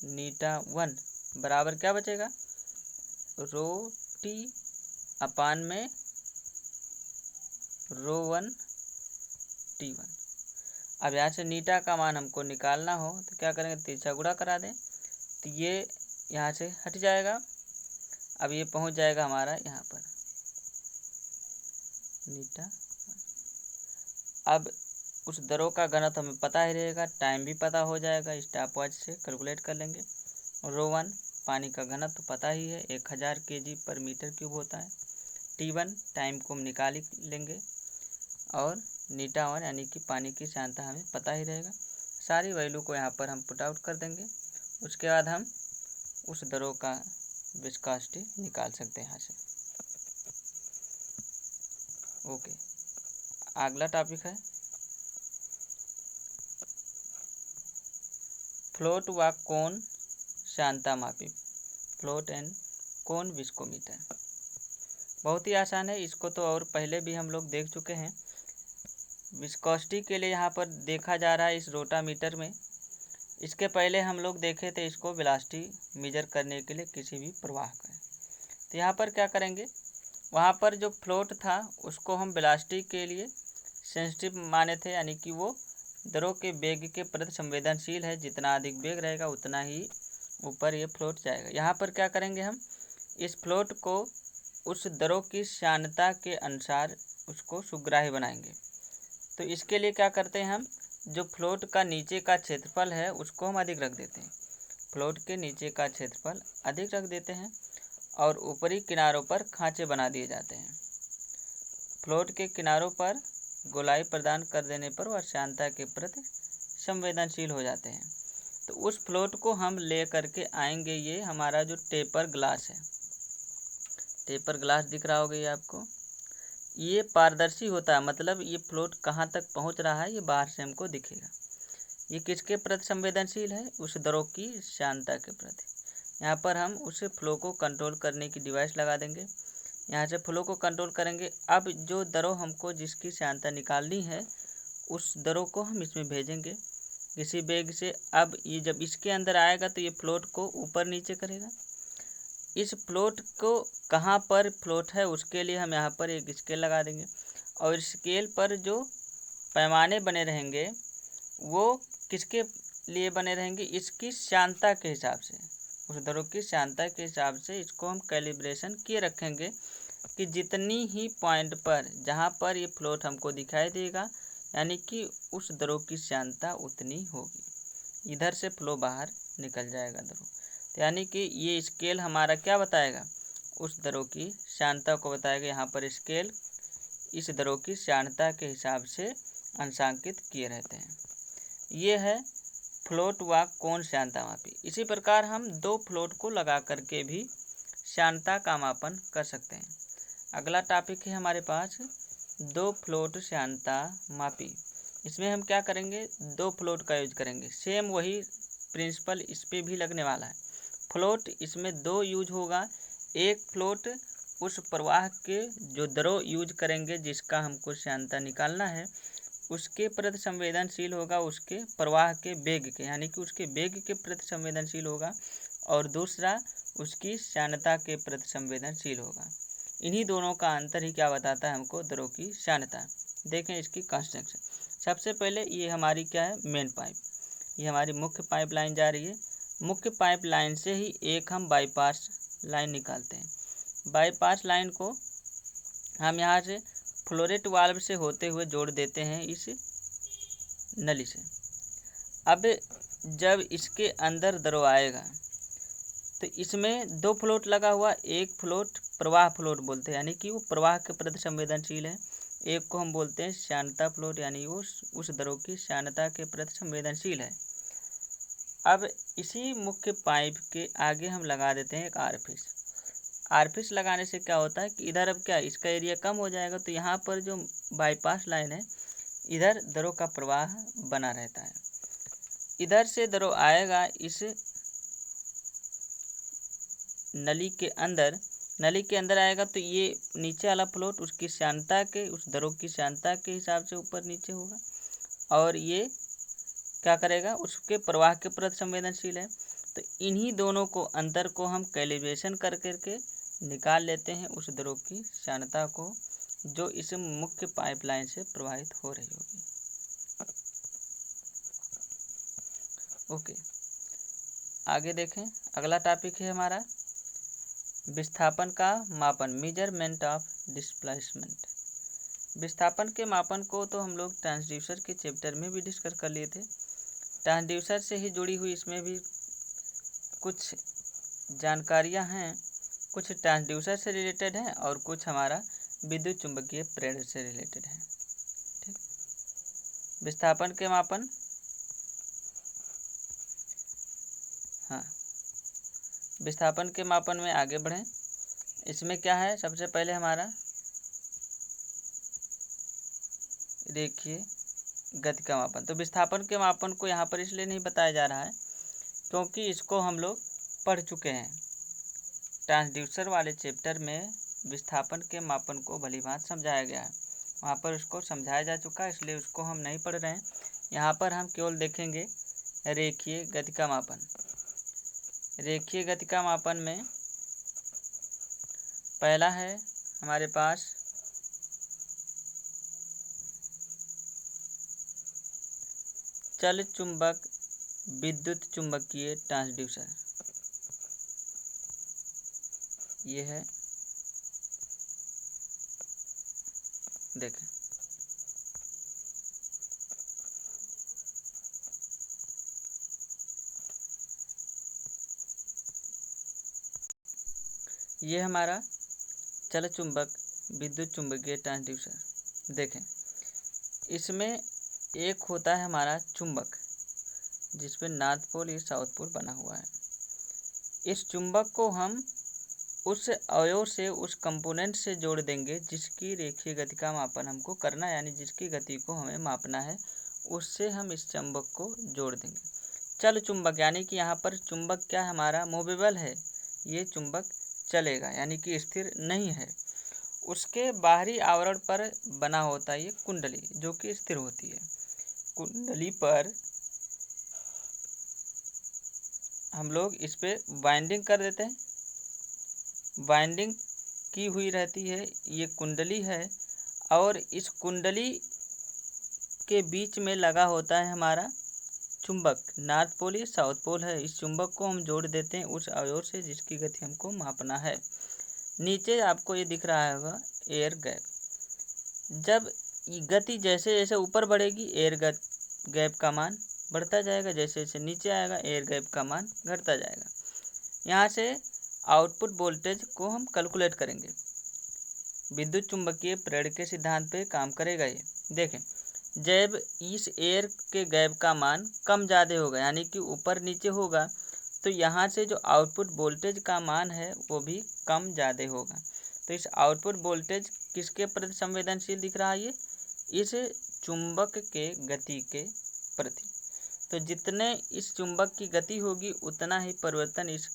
नीटा 1 बराबर क्या बचेगा, रो T अपान में रो 1 T1। अब यहाँ से नीटा का मान हमको निकालना हो तो क्या करेंगे, तिरछा गुणा करा दें तो ये यहाँ से हट जाएगा। अब ये पहुँच जाएगा हमारा यहाँ पर नीटा। अब उस दरों का घनत्व हमें पता ही रहेगा, टाइम भी पता हो जाएगा, स्टॉपवॉच से कैलकुलेट कर लेंगे। रो 1 पानी का घनत्व पता ही है, 1000 kg पर मीटर क्यूब होता है। T1 टाइम को हम निकाल ही लेंगे, और नीटा 1 यानी कि पानी की सांद्रता हमें पता ही रहेगा। सारी वैल्यू को यहाँ पर हम पुट आउट कर देंगे, उसके बाद हम उस दरों का विस्कोसिटी निकाल सकते हैं यहाँ से। ओके, अगला टॉपिक है फ्लोट व कोन सांद्रता मापी, फ्लोट एंड कोन विस्कोमीटर। बहुत ही आसान है, इसको तो और पहले भी हम लोग देख चुके हैं। विस्कोसिटी के लिए यहाँ पर देखा जा रहा है इस रोटामीटर में, इसके पहले हम लोग देखे थे इसको वेलोसिटी मेजर करने के लिए किसी भी प्रवाह का। तो यहाँ पर क्या करेंगे, वहाँ पर जो फ्लोट था उसको हम वेलोसिटी के लिए सेंसिटिव माने थे, यानी कि वो दरों के वेग के प्रति संवेदनशील है, जितना अधिक वेग रहेगा उतना ही ऊपर ये फ्लोट जाएगा। यहाँ पर क्या करेंगे, हम इस फ्लोट को उस दरों की श्यानता के अनुसार उसको सुग्राह्य बनाएंगे। तो इसके लिए क्या करते हैं, हम जो फ्लोट का नीचे का क्षेत्रफल है उसको हम अधिक रख देते हैं, फ्लोट के नीचे का क्षेत्रफल अधिक रख देते हैं, और ऊपरी किनारों पर खांचे बना दिए जाते हैं। फ्लोट के किनारों पर गोलाई प्रदान कर देने पर वह श्यानता के प्रति संवेदनशील हो जाते हैं। तो उस फ्लोट को हम ले करके आएंगे, ये हमारा जो टेपर ग्लास है, टेपर ग्लास दिख रहा होगा ये आपको। ये पारदर्शी होता है, मतलब ये फ्लोट कहाँ तक पहुँच रहा है ये बाहर से हमको दिखेगा। ये किसके प्रति संवेदनशील है? उस द्रव की श्यानता के प्रति। यहाँ पर हम उस फ्लो को कंट्रोल करने की डिवाइस लगा देंगे। यहाँ से फ्लो को कंट्रोल करेंगे। अब जो द्रव हमको जिसकी श्यानता निकालनी है उस द्रव को हम इसमें भेजेंगे किसी वेग से। अब ये जब इसके अंदर आएगा तो ये फ्लोट को ऊपर नीचे करेगा। इस फ्लोट को कहाँ पर फ्लोट है उसके लिए हम यहाँ पर एक स्केल लगा देंगे, और स्केल पर जो पैमाने बने रहेंगे वो किसके लिए बने रहेंगे? इसकी श्यानता के हिसाब से, उस द्रव की श्यानता के हिसाब से इसको हम कैलिब्रेशन किए रखेंगे कि जितनी ही पॉइंट पर जहाँ पर ये फ्लोट हमको दिखाई देगा यानी कि उस द्रव की श्यानता उतनी होगी। इधर से फ्लो बाहर निकल जाएगा द्रव। तो यानी कि ये स्केल हमारा क्या बताएगा? उस द्रव की श्यानता को बताएगा। यहाँ पर स्केल इस द्रव की श्यानता के हिसाब से अंशांकित किए रहते हैं। ये है फ्लोट व कोण श्यानता मापी। इसी प्रकार हम दो फ्लोट को लगा करके भी श्यानता का मापन कर सकते हैं। अगला टॉपिक है हमारे पास दो फ्लोट श्यानता मापी। इसमें हम क्या करेंगे? दो फ्लोट का यूज करेंगे। सेम वही प्रिंसिपल इस पे भी लगने वाला है। फ्लोट इसमें दो यूज होगा। एक फ्लोट उस प्रवाह के जो द्रव यूज करेंगे जिसका हमको श्यानता निकालना है उसके प्रति संवेदनशील होगा, उसके प्रवाह के वेग के, यानी कि उसके वेग के प्रति संवेदनशील होगा, और दूसरा उसकी श्यानता के प्रति संवेदनशील होगा। इन्हीं दोनों का अंतर ही क्या बताता है हमको? द्रव की श्यानता। देखें इसकी कंस्ट्रक्शन। सबसे पहले ये हमारी क्या है? Main pipe. ये हमारी मुख्य पाइप लाइन जा रही है। मुख्य पाइप लाइन से ही एक हम बाईपास लाइन निकालते हैं। बाईपास लाइन को हम यहाँ से फ्लोरेट वाल्व से होते हुए जोड़ देते हैं इस नली से। अब जब इसके अंदर द्रव आएगा तो इसमें दो फ्लोट लगा हुआ, एक फ्लोट प्रवाह फ्लोट बोलते हैं, यानी कि वो प्रवाह के प्रति संवेदनशील है। एक को हम बोलते हैं श्यानता फ्लोट, यानी वो उस द्रव की श्यानता के प्रति संवेदनशील है। अब इसी मुख्य पाइप के आगे हम लगा देते हैं एक आरफिस। आरफिस लगाने से क्या होता है कि इधर अब क्या इसका एरिया कम हो जाएगा, तो यहाँ पर जो बाईपास लाइन है इधर द्रव का प्रवाह बना रहता है। इधर से द्रव आएगा इस नली के अंदर आएगा तो ये नीचे वाला फ्लोट उसकी श्यानता के, उस द्रव की श्यानता के हिसाब से ऊपर नीचे होगा, और ये क्या करेगा? उसके प्रवाह के प्रति संवेदनशील है। तो इन्हीं दोनों को अंतर को हम कैलिब्रेशन कर करके निकाल लेते हैं उस द्रव की श्यानता को जो इस मुख्य पाइपलाइन से प्रवाहित हो रही होगी। ओके, आगे देखें। अगला टॉपिक है हमारा विस्थापन का मापन, मेजरमेंट ऑफ डिस्प्लेसमेंट। विस्थापन के मापन को तो हम लोग ट्रांसड्यूसर के चैप्टर में भी डिस्कस कर लिए थे। ट्रांसड्यूसर से ही जुड़ी हुई इसमें भी कुछ जानकारियां हैं, कुछ ट्रांसड्यूसर से रिलेटेड हैं और कुछ हमारा विद्युत चुंबकीय प्रेरण से रिलेटेड है। ठीक, विस्थापन के मापन। हाँ, विस्थापन के मापन में आगे बढ़ें। इसमें क्या है? सबसे पहले हमारा देखिए गति का मापन। तो विस्थापन के मापन को यहाँ पर इसलिए नहीं बताया जा रहा है क्योंकि इसको हम लोग पढ़ चुके हैं। ट्रांसड्यूसर वाले चैप्टर में विस्थापन के मापन को भलीभांति समझाया गया है, वहाँ पर उसको समझाया जा चुका है, इसलिए उसको हम नहीं पढ़ रहे हैं। यहाँ पर हम केवल देखेंगे रेखीय गति का मापन। रेखीय गति का मापन में पहला है हमारे पास चल चुंबक विद्युत चुंबकीय ट्रांसड्यूसर। ये है, देखें ये हमारा चल चुंबक विद्युत चुंबकीय ट्रांसड्यूसर। देखें इसमें एक होता है हमारा चुंबक जिस पे नॉर्थ पोल या साउथ पोल बना हुआ है। इस चुंबक को हम उस अवयव से उस कंपोनेंट से जोड़ देंगे जिसकी रेखीय गति का मापन हमको करना है, यानी जिसकी गति को हमें मापना है, उससे हम इस चुंबक को जोड़ देंगे। चल चुंबक यानी कि यहाँ पर चुंबक क्या है, हमारा मूवेबल है, ये चुंबक चलेगा यानी कि स्थिर नहीं है। उसके बाहरी आवरण पर बना होता है ये कुंडली, जो कि स्थिर होती है। कुंडली पर हम लोग इस पे बाइंडिंग कर देते हैं, बाइंडिंग की हुई रहती है, ये कुंडली है और इस कुंडली के बीच में लगा होता है हमारा चुंबक, नॉर्थ पोल या साउथ पोल है। इस चुंबक को हम जोड़ देते हैं उस अवयव से जिसकी गति हमको मापना है। नीचे आपको ये दिख रहा होगा एयर गैप। जब गति जैसे जैसे ऊपर बढ़ेगी एयर गैप का मान बढ़ता जाएगा, जैसे जैसे नीचे आएगा एयर गैप का मान घटता जाएगा। यहाँ से आउटपुट वोल्टेज को हम कैलकुलेट करेंगे। विद्युत चुंबकीय प्रेरण के सिद्धांत पे काम करेगा ये। देखें, जब इस एयर के गैप का मान कम ज़्यादा होगा यानी कि ऊपर नीचे होगा, तो यहाँ से जो आउटपुट वोल्टेज का मान है वो भी कम ज़्यादा होगा। तो इस आउटपुट वोल्टेज किसके प्रति संवेदनशील दिख रहा है, ये इस चुंबक के गति के प्रति। तो जितने इस चुंबक की गति होगी उतना ही परिवर्तन इस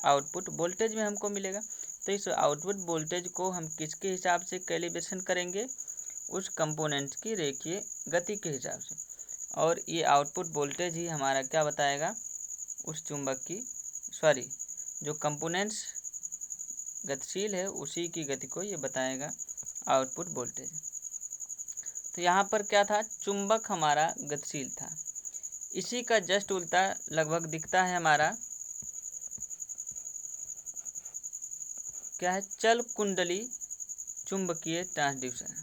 आउटपुट वोल्टेज में हमको मिलेगा। तो इस आउटपुट वोल्टेज को हम किसके हिसाब से कैलिब्रेशन करेंगे, उस कंपोनेंट की रेखीय गति के हिसाब से। और ये आउटपुट वोल्टेज ही हमारा क्या बताएगा, उस चुंबक की जो कंपोनेंट्स गतिशील है उसी की गति को ये बताएगा आउटपुट वोल्टेज। तो यहाँ पर क्या था, चुंबक हमारा गतिशील था। इसी का जस्ट उल्टा लगभग दिखता है हमारा क्या है, चल कुंडली चुंबकीय ट्रांसड्यूसर।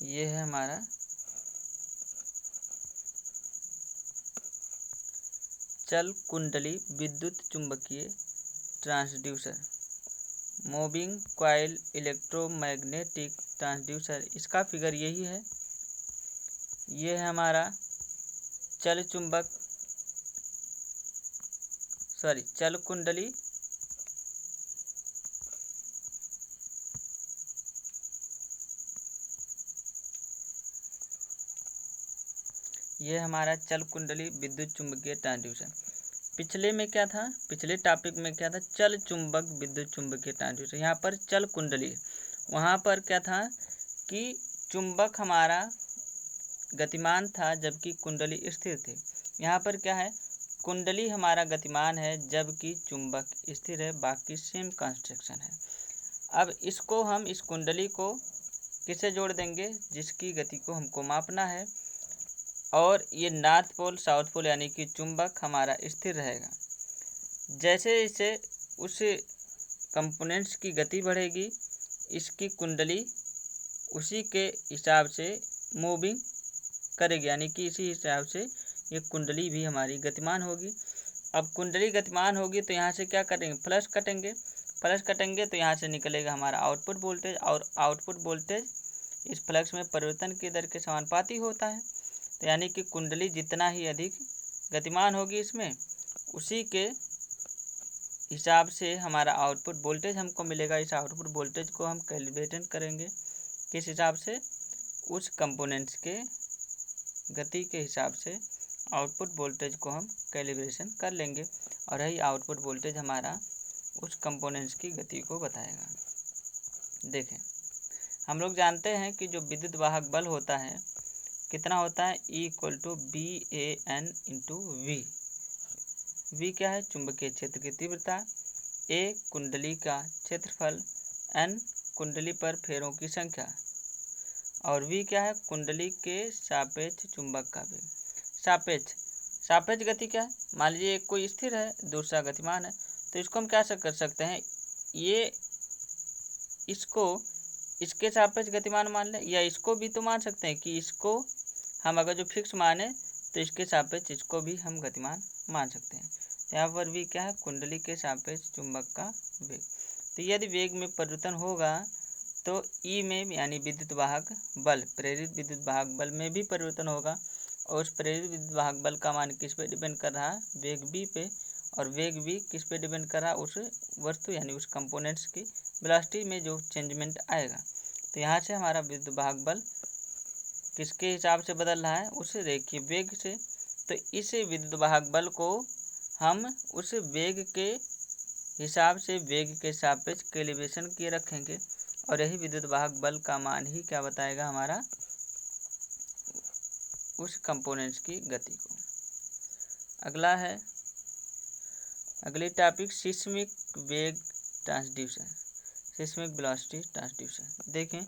ये है हमारा चल कुंडली विद्युत चुंबकीय transducer, moving coil electromagnetic transducer. इसका फिगर यही है। ये है हमारा चल कुंडली ये हमारा चल कुंडली विद्युत चुंबकीय ट्रांसड्यूसर। पिछले में क्या था, पिछले टॉपिक में क्या था, चल चुंबक विद्युत चुंबकीय ट्रांसड्यूसर। यहाँ पर चल कुंडली है, वहाँ पर क्या था कि चुंबक हमारा गतिमान था जबकि कुंडली स्थिर थे। यहाँ पर क्या है, कुंडली हमारा गतिमान है जबकि चुंबक स्थिर है, बाकी सेम कंस्ट्रक्शन है। अब इसको हम इस कुंडली को किससे जोड़ देंगे, जिसकी गति को हमको मापना है। और ये नॉर्थ पोल साउथ पोल यानी कि चुंबक हमारा स्थिर रहेगा। जैसे जैसे उस कंपोनेंट्स की गति बढ़ेगी, इसकी कुंडली उसी के हिसाब से मूविंग करेगी, यानी कि इसी हिसाब से ये कुंडली भी हमारी गतिमान होगी। अब कुंडली गतिमान होगी तो यहाँ से क्या करेंगे, फ्लक्स कटेंगे तो यहाँ से निकलेगा हमारा आउटपुट वोल्टेज, और आउटपुट वोल्टेज इस फ्लक्स में परिवर्तन की दर के समानुपाती होता है। तो यानी कि कुंडली जितना ही अधिक गतिमान होगी इसमें, उसी के हिसाब से हमारा आउटपुट वोल्टेज हमको मिलेगा। इस आउटपुट वोल्टेज को हम कैलिब्रेट करेंगे किस हिसाब से, उस कंपोनेंट्स के गति के हिसाब से आउटपुट वोल्टेज को हम कैलिब्रेशन कर लेंगे, और यही आउटपुट वोल्टेज हमारा उस कंपोनेंट्स की गति को बताएगा। देखें, हम लोग जानते हैं कि जो विद्युत वाहक बल होता है कितना होता है, E = BAN × V। V क्या है, चुंबकीय क्षेत्र की तीव्रता, A कुंडली का क्षेत्रफल, N कुंडली पर फेरों की संख्या, और V क्या है, कुंडली के सापेक्ष चुंबक का वेग। सापेक्ष गति क्या है, मान लीजिए एक कोई स्थिर है दूसरा गतिमान है, तो इसको हम क्या कर सकते हैं, ये इसको इसके सापेक्ष गतिमान मान लें, या इसको भी तो मान सकते हैं कि इसको हम अगर जो फिक्स माने तो इसके सापेक्ष इसको भी हम गतिमान मान सकते हैं। तो यहाँ पर भी क्या है, कुंडली के सापेक्ष चुंबक का वेग। तो यदि वेग में परिवर्तन होगा तो ई में यानी विद्युत वाहक बल, प्रेरित विद्युत वाहक बल में भी परिवर्तन होगा, और उस प्रेरित विद्युत वाहक बल का मान किस पे डिपेंड कर रहा है, वेग बी पे, और वेग भी किस पे डिपेंड कर रहा है, उस वस्तु यानी उस कंपोनेंट्स की वेलोसिटी में जो चेंजमेंट आएगा। तो यहाँ से हमारा विद्युत वाहक बल किसके हिसाब से बदल रहा है, उस रेखीय वेग से। तो इस विद्युत वाहक बल को हम उस वेग के हिसाब से वेग के सापेक्ष कैलिब्रेशन किए रखेंगे और यही विद्युत वाहक बल का मान ही क्या बताएगा हमारा उस कंपोनेंट्स की गति को। अगला है, अगली टॉपिक सिस्मिक वेग ट्रांसड्यूसर, सिस्मिक वेलोसिटी ट्रांसड्यूसर। देखें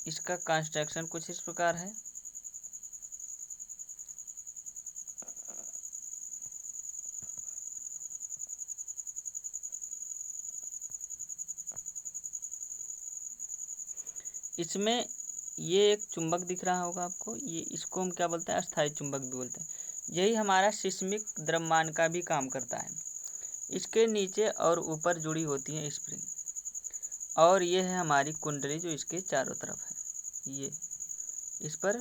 इसका कंस्ट्रक्शन कुछ इस प्रकार है। इसमें ये एक चुंबक दिख रहा होगा आपको, ये इसको हम क्या बोलते हैं, अस्थायी चुंबक भी बोलते हैं। यही हमारा सिस्मिक द्रव्यमान का भी काम करता है। इसके नीचे और ऊपर जुड़ी होती है स्प्रिंग, और ये है हमारी कुंडली जो इसके चारों तरफ है। ये इस पर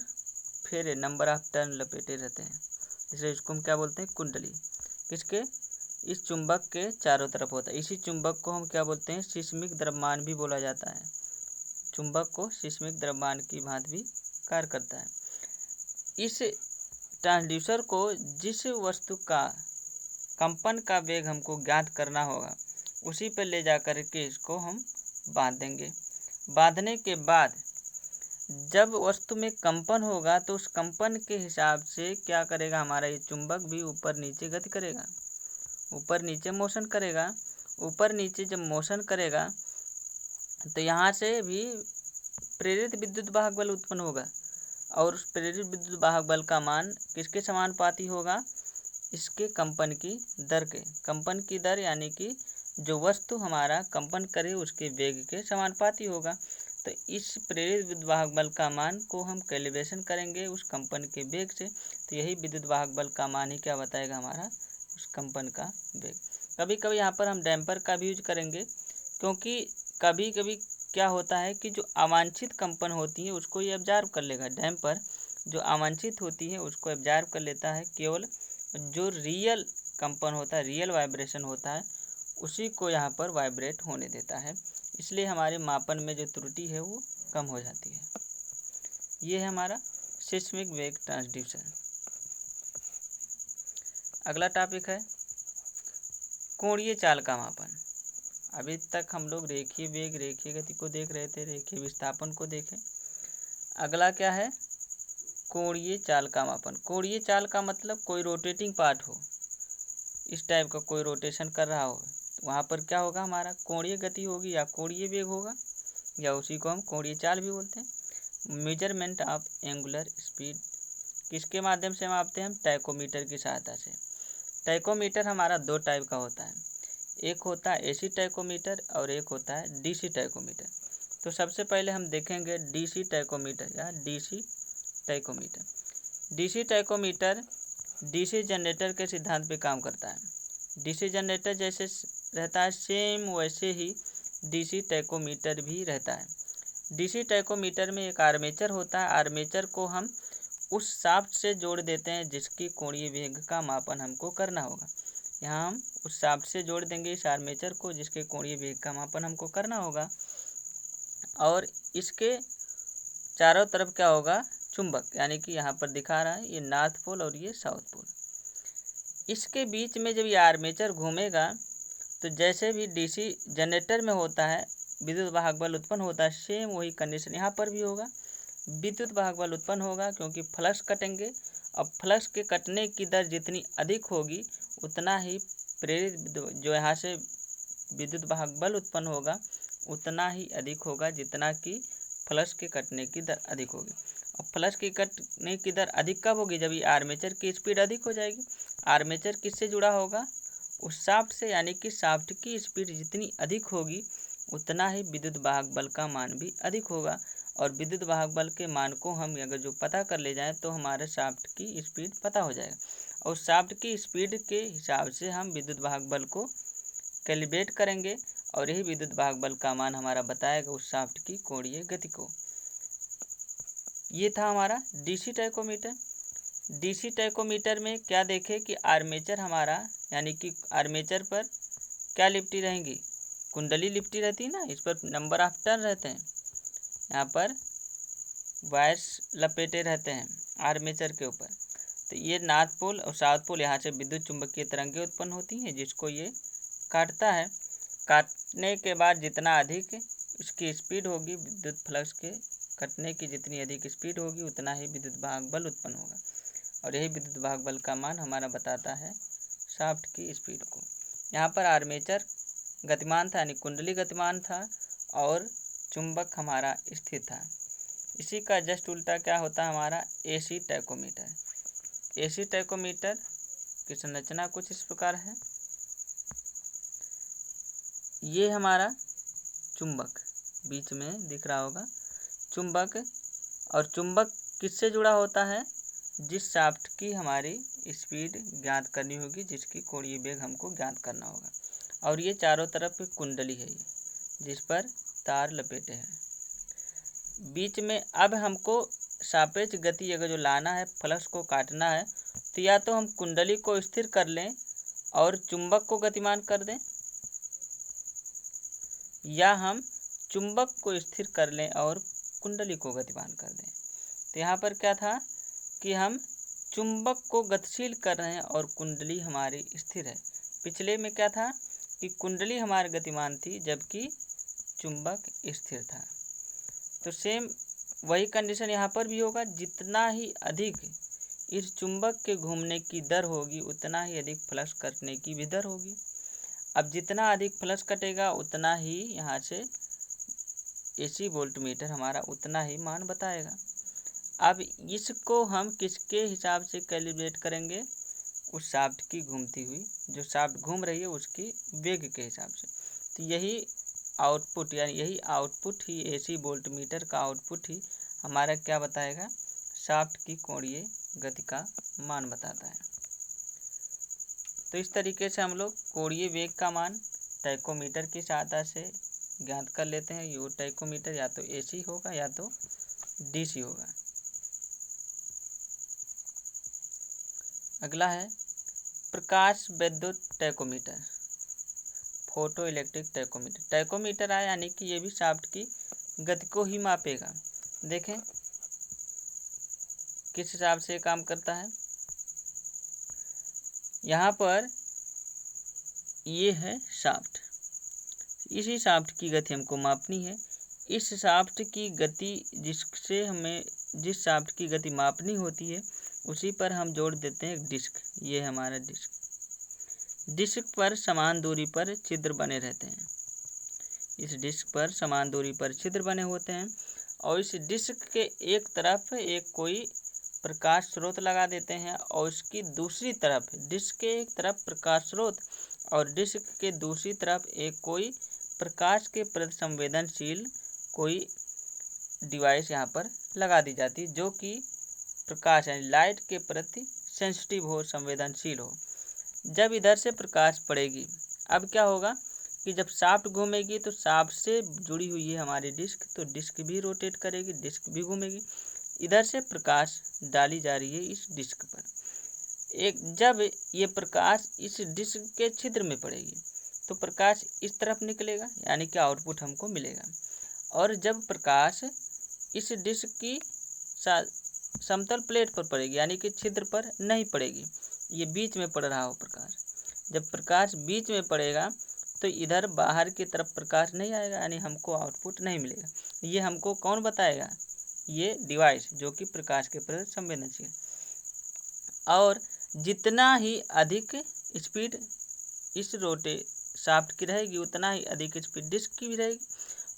फेरे नंबर ऑफ टर्न लपेटे रहते हैं, इसलिए इसको हम क्या बोलते हैं, कुंडली। किसके, इस चुंबक के चारों तरफ होता है। इसी चुंबक को हम क्या बोलते हैं, सिस्मिक द्रव्यमान भी बोला जाता है। चुंबक को सिस्मिक द्रव्यमान की भांति भी कार्य करता है। इस ट्रांसड्यूसर को जिस वस्तु का कंपन का वेग हमको ज्ञात करना होगा उसी पर ले जा कर के इसको हम बांध देंगे। बांधने के बाद जब वस्तु में कंपन होगा तो उस कंपन के हिसाब से क्या करेगा, हमारा ये चुंबक भी ऊपर नीचे गति करेगा, ऊपर नीचे मोशन करेगा। ऊपर नीचे जब मोशन करेगा तो यहाँ से भी प्रेरित विद्युत वाहक बल उत्पन्न होगा, और उस प्रेरित विद्युत वाहक बल का मान किसके समानुपाती होगा, इसके कंपन की दर के। कंपन की दर यानी कि जो वस्तु हमारा कंपन करे उसके वेग के समानुपाती होगा। तो इस प्रेरित विद्युत वाहक बल का मान को हम कैलिब्रेशन करेंगे उस कंपन के वेग से। तो यही विद्युत वाहक बल का मान ही क्या बताएगा, हमारा उस कंपन का वेग। कभी कभी यहाँ पर हम डैम्पर का भी यूज करेंगे, क्योंकि कभी कभी क्या होता है कि जो अवांछित कंपन होती है उसको ये ऑब्जर्व कर लेगा। डैम्पर जो अवांछित होती है उसको ऑब्जर्व कर लेता है, केवल जो रियल कंपन होता है, रियल वाइब्रेशन होता है, उसी को यहाँ पर वाइब्रेट होने देता है। इसलिए हमारे मापन में जो त्रुटि है वो कम हो जाती है। ये है हमारा सिस्मिक वेग ट्रांसड्यूसर। अगला टॉपिक है कोणीय चाल का मापन। अभी तक हम लोग रेखीय वेग, रेखीय गति को देख रहे थे, रेखीय विस्थापन को देखें। अगला क्या है, कोणीय चाल का मापन। कोणीय चाल का मतलब कोई रोटेटिंग पार्ट हो, इस टाइप का कोई रोटेशन कर रहा हो, वहाँ पर क्या होगा, हमारा कोणीय गति होगी या कोणीय वेग होगा, या उसी को हम कोणीय चाल भी बोलते हैं। मेजरमेंट ऑफ एंगुलर स्पीड किसके माध्यम से मापते हैं हम, टैकोमीटर की सहायता से। टैकोमीटर हमारा दो टाइप का होता है, एक होता है एसी टैकोमीटर और एक होता है डीसी टैकोमीटर। तो सबसे पहले हम देखेंगे डीसी टैकोमीटर या DC tachometer. DC tachometer DC generator के सिद्धांत पे काम करता है। डीसी जनरेटर जैसे रहता है सेम वैसे ही डीसी टैकोमीटर भी रहता है। डीसी टैकोमीटर में एक आर्मेचर होता है, आर्मेचर को हम उस शाफ्ट से जोड़ देते हैं जिसकी कोणीय वेग का मापन हमको करना होगा। यहाँ हम उस शाफ्ट से जोड़ देंगे इस आर्मेचर को जिसके कोणीय वेग का मापन हमको करना होगा, और इसके चारों तरफ क्या होगा, चुंबक, यानी कि यहाँ पर दिखा रहा है ये नॉर्थ पोल और ये साउथ पोल। इसके बीच में जब ये आर्मेचर घूमेगा तो जैसे भी डीसी जनरेटर में होता है विद्युत वाहक बल उत्पन्न होता है, सेम वही कंडीशन यहाँ पर भी होगा। विद्युत वाहक बल उत्पन्न होगा क्योंकि फ्लक्स कटेंगे, और फ्लक्स के कटने की दर जितनी अधिक होगी उतना ही प्रेरित जो यहाँ से विद्युत वाहक बल उत्पन्न होगा उतना ही अधिक होगा जितना कि फ्लक्स के कटने की दर अधिक होगी। और फ्लक्स की कटने की दर अधिक कब होगी, जब ये आर्मेचर की स्पीड अधिक हो जाएगी। आर्मेचर किससे जुड़ा होगा, उस शाफ्ट से, यानी कि शाफ्ट की स्पीड जितनी अधिक होगी उतना ही विद्युत वाहक बल का मान भी अधिक होगा। और विद्युत वाहक बल के मान को हम अगर जो पता कर ले जाएं तो हमारे शाफ्ट की स्पीड पता हो जाएगा, और शाफ्ट की स्पीड के हिसाब से हम विद्युत वाहक बल को कैलिब्रेट करेंगे, और यही विद्युत वाहक बल का मान हमारा बताएगा उस शाफ्ट की कोणीय गति को। ये था हमारा डीसी टैकोमीटर। डीसी टैकोमीटर में क्या देखें कि आर्मेचर हमारा, यानी कि आर्मेचर पर क्या लिपटी रहेंगी, कुंडली लिपटी रहती है ना, इस पर नंबर ऑफ टर्न रहते हैं, यहाँ पर वायर्स लपेटे रहते हैं आर्मेचर के ऊपर। तो ये नॉर्थ पोल और साउथ पोल, यहाँ से विद्युत चुंबकीय तरंगें उत्पन्न होती हैं जिसको ये काटता है। काटने के बाद जितना अधिक उसकी स्पीड होगी, विद्युत फ्लक्स के कटने की जितनी अधिक स्पीड होगी उतना ही विद्युत वाहक बल उत्पन्न होगा, और यही विद्युत वाहक बल का मान हमारा बताता है शाफ्ट की स्पीड को। यहाँ पर आर्मेचर गतिमान था, यानी कुंडली गतिमान था, और चुंबक हमारा स्थिर था। इसी का जस्ट उल्टा क्या होता है हमारा एसी टैकोमीटर। एसी टैकोमीटर की संरचना कुछ इस प्रकार है। ये हमारा चुंबक बीच में दिख रहा होगा, चुंबक, और चुंबक किससे जुड़ा होता है, जिस शाफ्ट की हमारी स्पीड ज्ञात करनी होगी, जिसकी कोणीय वेग हमको ज्ञात करना होगा। और ये चारों तरफ एक कुंडली है ये, जिस पर तार लपेटे हैं। बीच में अब हमको सापेक्ष गति अगर जो लाना है, फ्लक्स को काटना है, तो या तो हम कुंडली को स्थिर कर लें और चुंबक को गतिमान कर दें, या हम चुंबक को स्थिर कर लें और कुंडली को गतिमान कर दें। तो यहाँ पर क्या था कि हम चुंबक को गतिशील कर रहे हैं और कुंडली हमारी स्थिर है। पिछले में क्या था कि कुंडली हमारी गतिमान थी जबकि चुंबक स्थिर था। तो सेम वही कंडीशन यहाँ पर भी होगा, जितना ही अधिक इस चुंबक के घूमने की दर होगी उतना ही अधिक फ्लक्स कटने की भी दर होगी। अब जितना अधिक फ्लक्स कटेगा उतना ही यहाँ से एसी वोल्टमीटर हमारा उतना ही मान बताएगा। अब इसको हम किसके हिसाब से कैलिब्रेट करेंगे, उस शाफ्ट की घूमती हुई, जो शाफ्ट घूम रही है उसकी वेग के हिसाब से। तो यही आउटपुट, यानी यही आउटपुट ही एसी वोल्टमीटर का आउटपुट ही हमारा क्या बताएगा, शाफ्ट की कोणीय गति का मान बताता है। तो इस तरीके से हम लोग कोणीय वेग का मान टैकोमीटर की सहायता से ज्ञात कर लेते हैं। ये टैकोमीटर या तो एसी होगा या तो डीसी होगा। अगला है प्रकाश विद्युत tachometer, photo electric tachometer. Tachometer आया यानी कि ये भी शाफ्ट की गति को ही मापेगा। देखें किस हिसाब से काम करता है। यहाँ पर ये है शाफ्ट, इसी शाफ्ट की गति हमको मापनी है। इस शाफ्ट की गति जिससे हमें, जिस शाफ्ट की गति मापनी होती है उसी पर हम जोड़ देते हैं एक डिस्क। ये हमारा डिस्क। डिस्क पर समान दूरी पर छिद्र बने रहते हैं। इस डिस्क पर समान दूरी पर छिद्र बने होते हैं और इस डिस्क के एक तरफ एक कोई प्रकाश स्रोत लगा देते हैं और उसकी दूसरी तरफ, डिस्क के एक तरफ प्रकाश स्रोत और डिस्क के दूसरी तरफ एक कोई प्रकाश के प्रति संवेदनशील कोई डिवाइस यहाँ पर लगा दी जाती है, जो कि प्रकाश यानी लाइट के प्रति सेंसिटिव हो, संवेदनशील हो। जब इधर से प्रकाश पड़ेगी, अब क्या होगा कि जब शाफ्ट घूमेगी तो शाफ्ट से जुड़ी हुई है हमारी डिस्क, तो डिस्क भी रोटेट करेगी, डिस्क भी घूमेगी। इधर से प्रकाश डाली जा रही है इस डिस्क पर। जब ये प्रकाश इस डिस्क के छिद्र में पड़ेगी तो प्रकाश इस तरफ निकलेगा, यानी कि आउटपुट हमको मिलेगा। और जब प्रकाश इस डिस्क की समतल प्लेट पर पड़ेगी, यानी कि छिद्र पर नहीं पड़ेगी, ये बीच में पड़ रहा हो प्रकाश, जब प्रकाश बीच में पड़ेगा तो इधर बाहर की तरफ प्रकाश नहीं आएगा, यानी हमको आउटपुट नहीं मिलेगा। ये हमको कौन बताएगा, ये डिवाइस जो कि प्रकाश के प्रति संवेदनशील। और जितना ही अधिक स्पीड इस शाफ्ट की रहेगी उतना ही अधिक स्पीड डिस्क की भी रहेगी।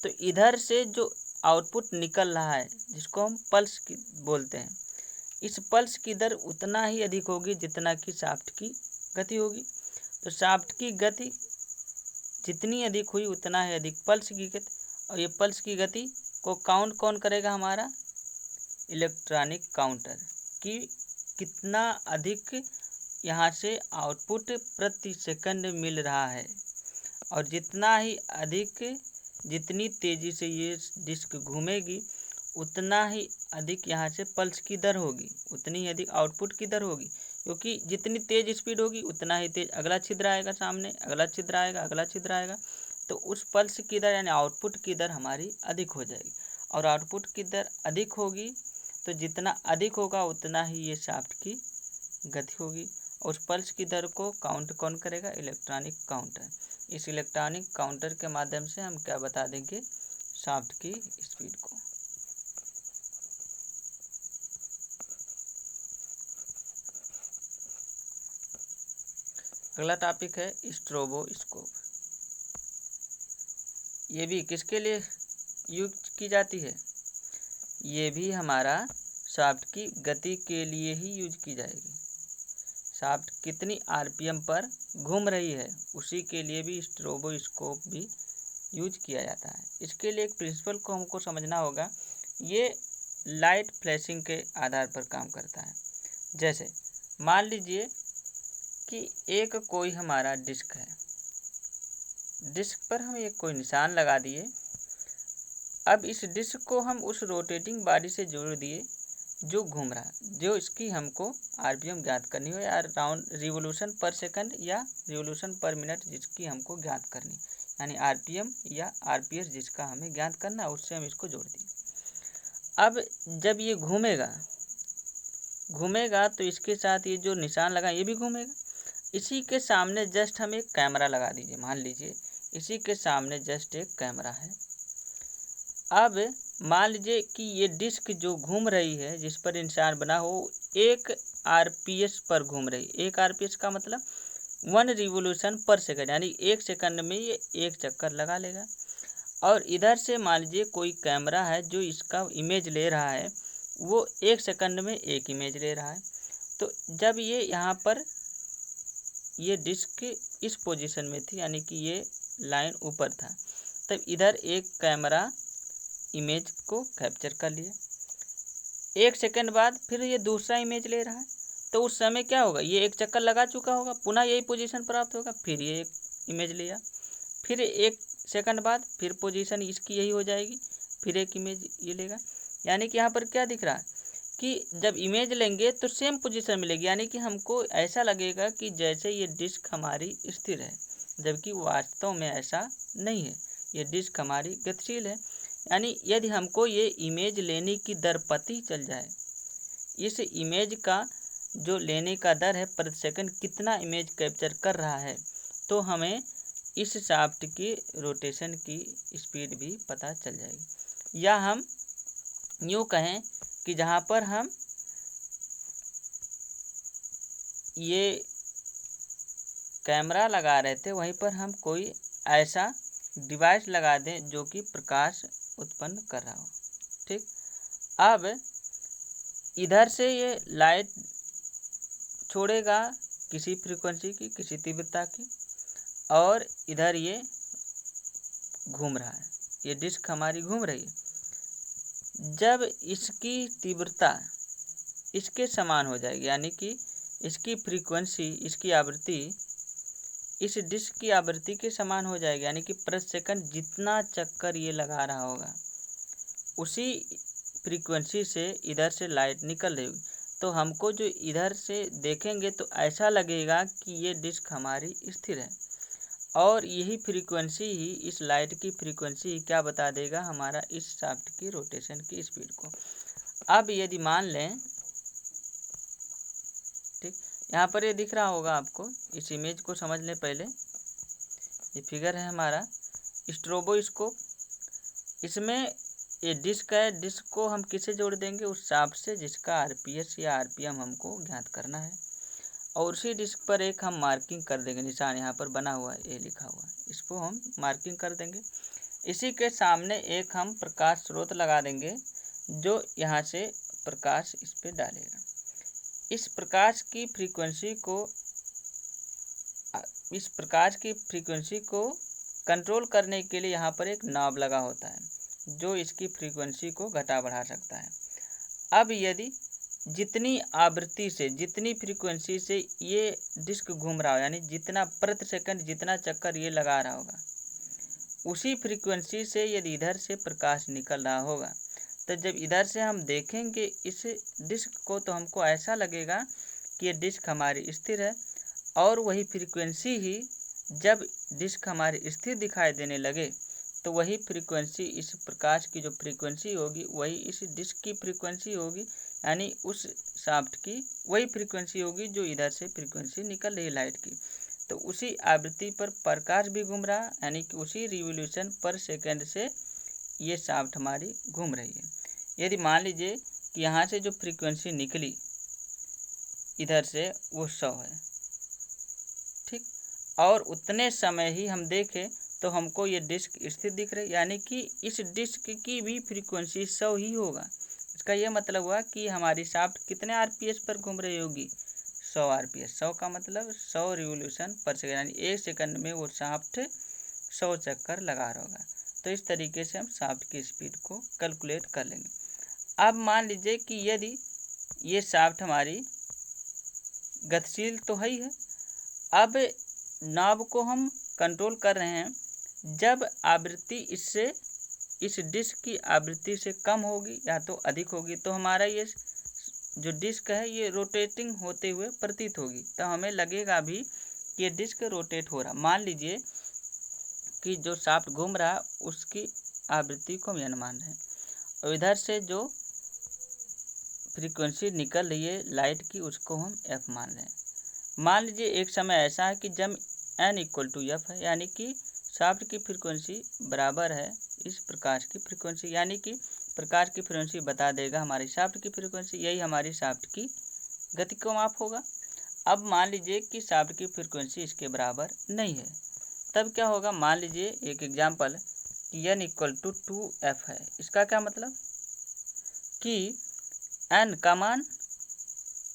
तो इधर से जो आउटपुट निकल रहा है जिसको हम पल्स की बोलते हैं, इस पल्स की दर उतना ही अधिक होगी जितना कि शाफ्ट की गति होगी। तो शाफ्ट की गति जितनी अधिक हुई उतना ही अधिक पल्स की गति, और ये पल्स की गति को काउंट कौन करेगा, हमारा इलेक्ट्रॉनिक काउंटर, कि कितना अधिक यहाँ से आउटपुट प्रति सेकंड मिल रहा है। और जितना ही अधिक, जितनी तेज़ी से ये डिस्क घूमेगी उतना ही अधिक यहाँ से पल्स की दर होगी, उतनी ही अधिक आउटपुट की दर होगी, क्योंकि जितनी तेज स्पीड होगी उतना ही तेज अगला छिद्र आएगा, सामने अगला छिद्र आएगा, अगला छिद्र आएगा। तो उस पल्स की दर यानी आउटपुट की दर हमारी अधिक हो जाएगी, और आउटपुट की दर अधिक होगी तो जितना अधिक होगा उतना ही ये शाफ्ट की गति होगी। और उस पल्स की दर को काउंट कौन करेगा? Electronic counter. इस इलेक्ट्रॉनिक काउंटर के माध्यम से हम क्या बता देंगे? शाफ्ट की स्पीड को। अगला टॉपिक है स्ट्रोबोस्कोप। ये भी किसके लिए यूज की जाती है? ये भी हमारा शाफ्ट की गति के लिए ही यूज की जाएगी। शाफ्ट कितनी आरपीएम पर घूम रही है उसी के लिए भी स्ट्रोबोस्कोप भी यूज किया जाता है। इसके लिए एक प्रिंसिपल को हमको समझना होगा। ये लाइट फ्लैशिंग के आधार पर काम करता है। जैसे मान लीजिए कि एक कोई हमारा डिस्क है, डिस्क पर हम एक कोई निशान लगा दिए। अब इस डिस्क को हम उस रोटेटिंग बॉडी से जोड़ दिए जो घूम रहा है, जो इसकी हमको आरपीएम ज्ञात करनी हो, या राउंड रिवोल्यूशन पर सेकंड या रिवोल्यूशन पर मिनट जिसकी हमको ज्ञात करनी, यानी आरपीएम या आरपीएस जिसका हमें ज्ञात करना है, उससे हम इसको जोड़ दिए। अब जब ये घूमेगा तो इसके साथ ये जो निशान लगा ये भी घूमेगा। इसी के सामने जस्ट हम एक कैमरा लगा दीजिए। मान लीजिए इसी के सामने जस्ट एक कैमरा है। अब मान लीजिए कि ये डिस्क जो घूम रही है, जिस पर निशान बना हो, 1 आरपीएस पर घूम रही। 1 आरपीएस का मतलब 1 रिवोल्यूशन पर सेकंड, यानी 1 सेकंड में ये 1 चक्कर लगा लेगा। और इधर से मान लीजिए कोई कैमरा है जो इसका इमेज ले रहा है, वो 1 सेकंड में 1 इमेज ले रहा है। तो जब ये यहाँ पर ये डिस्क इस पोजीशन में थी, यानी कि ये लाइन ऊपर था, तब इधर एक कैमरा इमेज को कैप्चर कर लिया। 1 सेकंड बाद फिर ये दूसरा इमेज ले रहा है, तो उस समय क्या होगा? ये 1 चक्कर लगा चुका होगा, पुनः यही पोजीशन प्राप्त होगा, फिर ये एक इमेज लिया, फिर 1 सेकंड बाद फिर पोजीशन इसकी यही हो जाएगी, फिर एक इमेज ये लेगा। यानी कि यहाँ पर क्या दिख रहा है कि जब इमेज लेंगे तो सेम पोजीशन मिलेगी, यानी कि हमको ऐसा लगेगा कि जैसे ये डिस्क हमारी स्थिर है, जबकि वास्तव में ऐसा नहीं है, ये डिस्क हमारी गतिशील है। यानी यदि हमको ये इमेज लेने की दर पता चल जाए, इस इमेज का जो लेने का दर है प्रति सेकंड कितना इमेज कैप्चर कर रहा है, तो हमें इस शाफ्ट की रोटेशन की स्पीड भी पता चल जाएगी। या हम यूँ कहें कि जहाँ पर हम ये कैमरा लगा रहे थे वहीं पर हम कोई ऐसा डिवाइस लगा दें जो कि प्रकाश उत्पन्न कर रहा हो। ठीक, अब इधर से ये लाइट छोड़ेगा किसी फ्रीक्वेंसी की, किसी तीव्रता की, और इधर ये घूम रहा है, ये डिस्क हमारी घूम रही है। जब इसकी तीव्रता इसके समान हो जाएगी, यानी कि इसकी फ्रीक्वेंसी, इसकी आवृत्ति इस डिस्क की आवृत्ति के समान हो जाएगी, यानी कि प्रति सेकंड जितना चक्कर ये लगा रहा होगा उसी फ्रीक्वेंसी से इधर से लाइट निकल रही होगी। तो हमको जो इधर से देखेंगे तो ऐसा लगेगा कि ये डिस्क हमारी स्थिर है, और यही फ्रीक्वेंसी ही, इस लाइट की फ्रीक्वेंसी ही क्या बता देगा? हमारा इस शाफ्ट की रोटेशन की स्पीड को। अब यदि मान लें, ठीक, यहाँ पर ये दिख रहा होगा आपको, इस इमेज को समझ लें पहले। ये फिगर है हमारा स्ट्रोबोस्कोप। इसमें ये डिस्क है, डिस्क को हम किसे जोड़ देंगे? उस शाफ्ट से जिसका आरपीएस या आरपीएम हमको ज्ञात करना है। और उसी डिस्क पर एक हम मार्किंग कर देंगे, निशान यहाँ पर बना हुआ है, ये लिखा हुआ है, इसको हम मार्किंग कर देंगे। इसी के सामने एक हम प्रकाश स्रोत लगा देंगे जो यहाँ से प्रकाश इस पर डालेगा। इस प्रकाश की फ्रीक्वेंसी को कंट्रोल करने के लिए यहाँ पर एक नॉब लगा होता है जो इसकी फ्रीक्वेंसी को घटा बढ़ा सकता है। अब यदि जितनी आवृत्ति से, जितनी फ्रीक्वेंसी से ये डिस्क घूम रहा हो, यानी जितना प्रति सेकंड जितना चक्कर ये लगा रहा होगा, उसी फ्रीक्वेंसी से यदि इधर से प्रकाश निकल रहा होगा, तो जब इधर से हम देखेंगे इस डिस्क को तो हमको ऐसा लगेगा कि ये डिस्क हमारी स्थिर है, और वही फ्रीक्वेंसी ही जब डिस्क हमारी स्थिर दिखाई देने लगे तो वही फ्रीक्वेंसी, इस प्रकाश की जो फ्रीक्वेंसी होगी वही इस डिस्क की फ्रीक्वेंसी होगी, यानी उस शाफ्ट की वही फ्रीक्वेंसी होगी जो इधर से फ्रीक्वेंसी निकल रही है लाइट की। तो उसी आवृत्ति पर प्रकाश भी घूम रहा, यानी कि उसी रिवोल्यूशन पर सेकंड से ये शाफ्ट हमारी घूम रही है। यदि मान लीजिए कि यहाँ से जो फ्रीक्वेंसी निकली इधर से वो 100 है, ठीक, और उतने समय ही हम देखें तो हमको ये डिस्क स्थिर दिख रही, यानी कि इस डिस्क की भी फ्रीक्वेंसी 100 ही होगा। इसका ये मतलब हुआ कि हमारी शाफ्ट कितने आरपीएस पर घूम रही होगी, 100 आरपीएस। 100 का मतलब 100 रिवोल्यूशन पर सेकंड, यानी 1 सेकंड में वो शाफ्ट 100 चक्कर लगा रहा होगा। तो इस तरीके से हम शाफ्ट की स्पीड को कैलकुलेट कर लेंगे। अब मान लीजिए कि यदि ये शाफ्ट हमारी गतिशील तो है ही है, अब नाभ को हम कंट्रोल कर रहे हैं, जब आवृत्ति इससे, इस डिस्क की आवृत्ति से कम होगी या तो अधिक होगी तो हमारा ये जो डिस्क है ये रोटेटिंग होते हुए प्रतीत होगी, तो हमें लगेगा भी कि ये डिस्क रोटेट हो रहा। मान लीजिए कि जो शाफ्ट घूम रहा है उसकी आवृत्ति को हम n मान रहे हैं, और इधर से जो फ्रीक्वेंसी निकल रही है लाइट की उसको हम f मान रहे हैं। मान लीजिए एक समय ऐसा है कि जब n = f है, यानी कि शाफ्ट की फ्रीक्वेंसी बराबर है इस प्रकाश की फ्रीक्वेंसी, यानी कि प्रकाश की फ्रीक्वेंसी बता देगा हमारी शाफ्ट की फ्रीक्वेंसी, यही हमारी शाफ्ट की गति को माप होगा। अब मान लीजिए कि शाफ्ट की फ्रीक्वेंसी इसके बराबर नहीं है, तब क्या होगा। मान लीजिए एक एग्जांपल कि n = 2f है। इसका क्या मतलब कि n का मान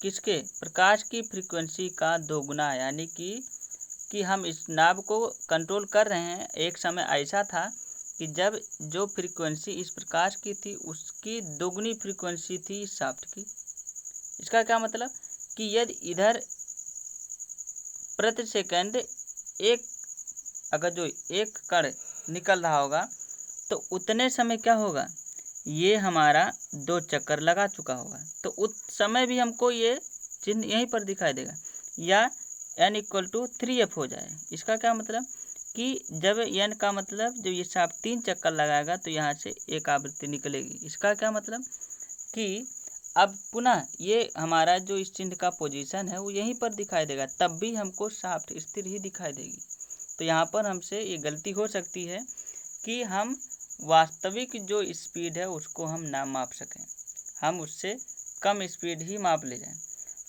किसके, प्रकाश की फ्रीक्वेंसी का दोगुना, यानी कि हम इस नाभ को कंट्रोल कर रहे हैं। एक समय ऐसा था कि जब जो फ्रीक्वेंसी इस प्रकाश की थी उसकी दोगुनी फ्रीक्वेंसी थी इस शाफ्ट की। इसका क्या मतलब कि यदि इधर प्रति सेकंड एक, अगर जो एक कण निकल रहा होगा तो उतने समय क्या होगा, ये हमारा 2 चक्कर लगा चुका होगा, तो उस समय भी हमको ये चिन्ह यहीं पर दिखाई देगा, या n = 3f हो जाए। इसका क्या मतलब कि जब n का मतलब जब ये शाफ्ट 3 चक्कर लगाएगा तो यहाँ से एक आवृत्ति निकलेगी। इसका क्या मतलब कि अब पुनः ये हमारा जो इस चिन्ह का पोजीशन है वो यहीं पर दिखाई देगा, तब भी हमको शाफ्ट स्थिर ही दिखाई देगी। तो यहाँ पर हमसे ये गलती हो सकती है कि हम वास्तविक जो स्पीड है उसको हम ना माप सकें, हम उससे कम स्पीड ही माप ले जाएं।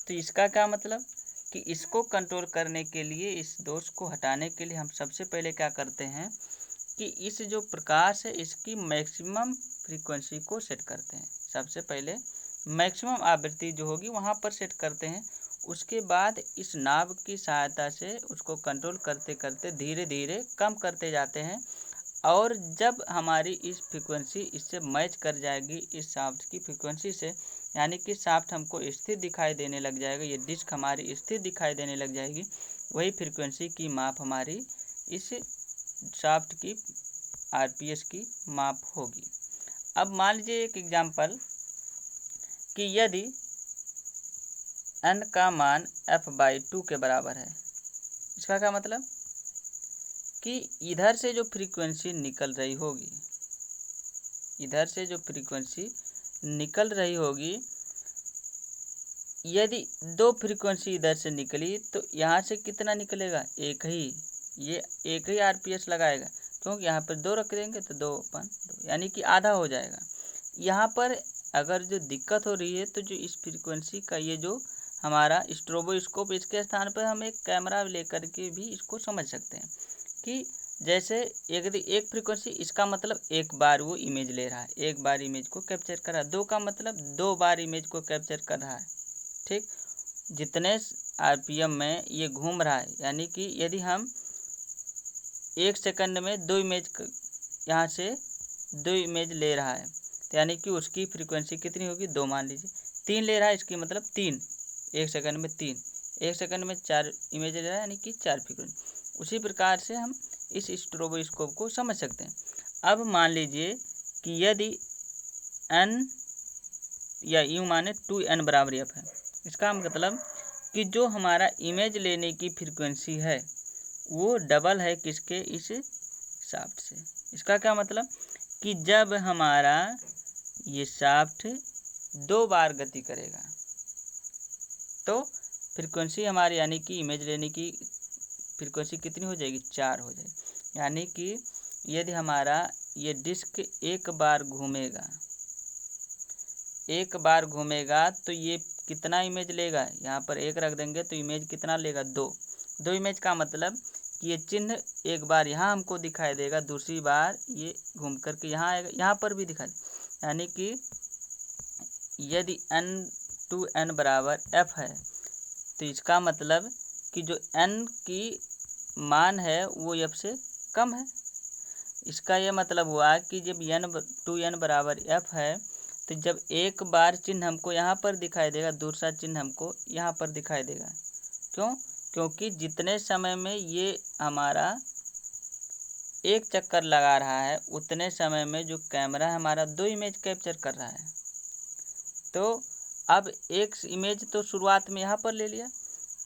तो इसका क्या मतलब कि इसको कंट्रोल करने के लिए, इस दोष को हटाने के लिए हम सबसे पहले क्या करते हैं कि इस जो प्रकाश है इसकी मैक्सिमम फ्रीक्वेंसी को सेट करते हैं। सबसे पहले मैक्सिमम आवृत्ति जो होगी वहाँ पर सेट करते हैं, उसके बाद इस नाभ की सहायता से उसको कंट्रोल करते करते धीरे धीरे कम करते जाते हैं, और जब हमारी इस फ्रीक्वेंसी इससे मैच कर जाएगी इस शाफ्ट की फ्रीक्वेंसी से, यानी कि शाफ्ट हमको स्थिर दिखाई देने लग जाएगा, ये डिस्क हमारी स्थिर दिखाई देने लग जाएगी, वही फ्रीक्वेंसी की माप हमारी इस शाफ्ट की आरपीएस की माप होगी। अब मान लीजिए एक एग्जांपल कि यदि n का मान f/2 के बराबर है। इसका क्या मतलब कि इधर से जो फ्रीक्वेंसी निकल रही होगी, इधर से जो फ्रीक्वेंसी निकल रही होगी, यदि 2 फ्रीक्वेंसी इधर से निकली तो यहाँ से कितना निकलेगा, एक ही, ये एक ही आरपीएस लगाएगा, क्योंकि यहाँ पर 2 रख देंगे तो 2/2 यानी कि आधा हो जाएगा। यहाँ पर अगर जो दिक्कत हो रही है तो जो इस फ्रीक्वेंसी का ये जो हमारा स्ट्रोबोस्कोप, इसके स्थान पर हम एक कैमरा लेकर के भी इसको समझ सकते हैं कि जैसे एक फ्रीक्वेंसी, इसका मतलब एक बार वो इमेज ले रहा है, एक बार इमेज को कैप्चर कर रहा है। 2 का मतलब 2 बार इमेज को कैप्चर कर रहा है, ठीक। जितने आरपीएम में ये घूम रहा है, यानी कि यदि हम 1 सेकंड में 2 इमेज, यहाँ से 2 इमेज ले रहा है, तो यानी कि उसकी फ्रीक्वेंसी कितनी होगी, 2 मान लीजिए। 3 ले रहा है, इसकी मतलब 3, 1 सेकंड में 3, 1 सेकंड में 4 इमेज ले रहा है, यानी कि 4 फ्रीक्वेंसी। उसी प्रकार से हम इस स्ट्रोबोस्कोप को समझ सकते हैं। अब मान लीजिए कि यदि n या u माने 2n बराबर f है। इसका मतलब कि जो हमारा इमेज लेने की फ्रीक्वेंसी है वो डबल है किसके, इस शाफ्ट से। इसका क्या मतलब कि जब हमारा ये शाफ्ट 2 बार गति करेगा तो फ्रीक्वेंसी हमारी यानी कि इमेज लेने की फ्रीक्वेंसी कितनी हो जाएगी, 4 हो जाएगी। यानी कि यदि हमारा ये डिस्क एक बार घूमेगा तो ये कितना इमेज लेगा, यहाँ पर 1 रख देंगे तो इमेज कितना लेगा, 2 इमेज का मतलब कि ये चिन्ह एक बार यहाँ हमको दिखाई देगा, दूसरी बार ये घूम करके यहाँ आएगा, यहाँ पर भी दिखाई देगा। यानी कि यदि n बराबर f है तो इसका मतलब कि जो n की मान है वो f से कम है। इसका यह मतलब हुआ कि जब 2n बराबर f है तो जब एक बार चिन्ह हमको यहाँ पर दिखाई देगा, दूसरा चिन्ह हमको यहाँ पर दिखाई देगा। क्यों? क्योंकि जितने समय में ये हमारा एक चक्कर लगा रहा है उतने समय में जो कैमरा हमारा 2 इमेज कैप्चर कर रहा है। तो अब एक इमेज तो शुरुआत में यहाँ पर ले लिया,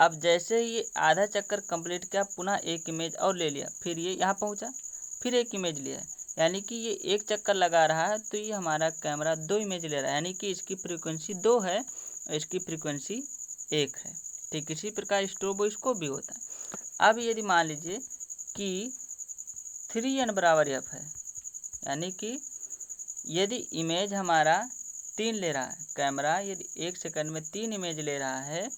अब जैसे ही ये आधा चक्कर कंप्लीट किया पुनः एक इमेज और ले लिया, फिर ये यहाँ पहुँचा, फिर एक इमेज लिया, यानी कि ये एक चक्कर लगा रहा है तो ये हमारा कैमरा 2 इमेज ले रहा है, यानी कि इसकी फ्रीक्वेंसी 2 है और इसकी फ्रीक्वेंसी 1 है। ठीक इसी प्रकार स्ट्रोबोस्कोप भी होता है। अब यदि मान लीजिए कि 3n बराबर f है, यानी कि यदि इमेज हमारा 3 ले रहा है, कैमरा यदि 1 सेकंड में 3 इमेज ले रहा है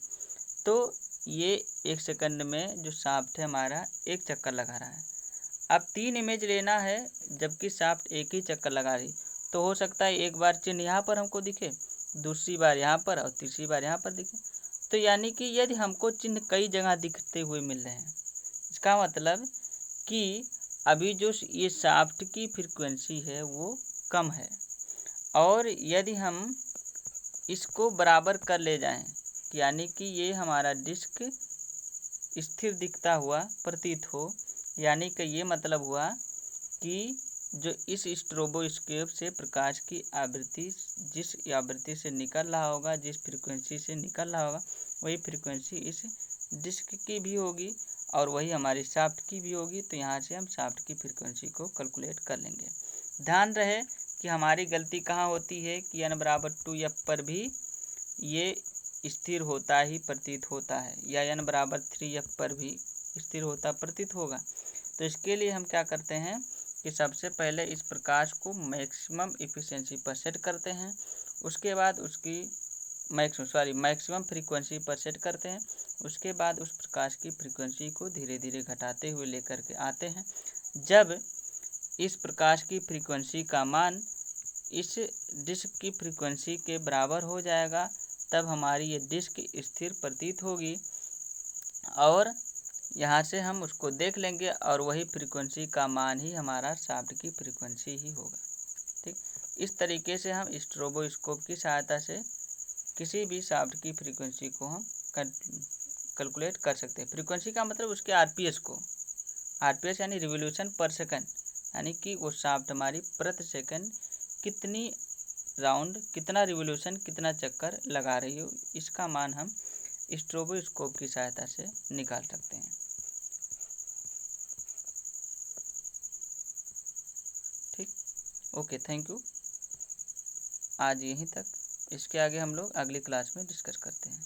तो ये 1 सेकंड में जो शाफ्ट है हमारा एक चक्कर लगा रहा है। अब 3 इमेज लेना है जबकि शाफ्ट एक ही चक्कर लगा रही, तो हो सकता है एक बार चिन्ह यहाँ पर हमको दिखे, दूसरी बार यहाँ पर और तीसरी बार यहाँ पर दिखे। तो यानी कि यदि हमको चिन्ह कई जगह दिखते हुए मिल रहे हैं, इसका मतलब कि अभी जो ये शाफ्ट की फ्रीक्वेंसी है वो कम है, और यदि हम इसको बराबर कर ले जाएं, यानी कि ये हमारा डिस्क स्थिर दिखता हुआ प्रतीत हो, यानी कि ये मतलब हुआ कि जो इस स्ट्रोबोस्कोप से प्रकाश की आवृत्ति जिस आवृत्ति से निकल रहा होगा, जिस फ्रीक्वेंसी से निकल रहा होगा, वही फ्रीक्वेंसी इस डिस्क की भी होगी और वही हमारी शाफ्ट की भी होगी। तो यहाँ से हम शाफ्ट की फ्रीक्वेंसी को कैलकुलेट कर लेंगे। ध्यान रहे कि हमारी गलती कहाँ होती है कि n बराबर 2f पर भी ये स्थिर होता ही प्रतीत होता है, या n बराबर 3f पर भी स्थिर होता प्रतीत होगा। तो इसके लिए हम क्या करते हैं कि सबसे पहले इस प्रकाश को मैक्सिमम इफ़िशियंसी पर सेट करते हैं, उसके बाद उसकी मैक्सिमम फ्रीक्वेंसी पर सेट करते हैं, उसके बाद उस प्रकाश की फ्रीक्वेंसी को धीरे धीरे घटाते हुए लेकर के आते हैं। जब इस प्रकाश की फ्रीक्वेंसी का मान इस डिस्क की फ्रीक्वेंसी के बराबर हो जाएगा तब हमारी ये डिस्क स्थिर प्रतीत होगी, और यहाँ से हम उसको देख लेंगे और वही फ्रीक्वेंसी का मान ही हमारा शाफ्ट की फ्रीक्वेंसी ही होगा। ठीक, इस तरीके से हम स्ट्रोबोस्कोप की सहायता से किसी भी शाफ्ट की फ्रीक्वेंसी को हम कैलकुलेट कर सकते हैं। फ्रीक्वेंसी का मतलब उसके आरपीएस को, आरपीएस यानी रिवोल्यूशन पर सेकंड, यानी कि वो शाफ्ट हमारी प्रति सेकंड कितनी राउंड, कितना रिवोल्यूशन, कितना चक्कर लगा रही हो, इसका मान हम स्ट्रोबोस्कोप की सहायता से निकाल सकते हैं। ठीक, ओके, थैंक यू। आज यहीं तक, इसके आगे हम लोग अगली क्लास में डिस्कस करते हैं।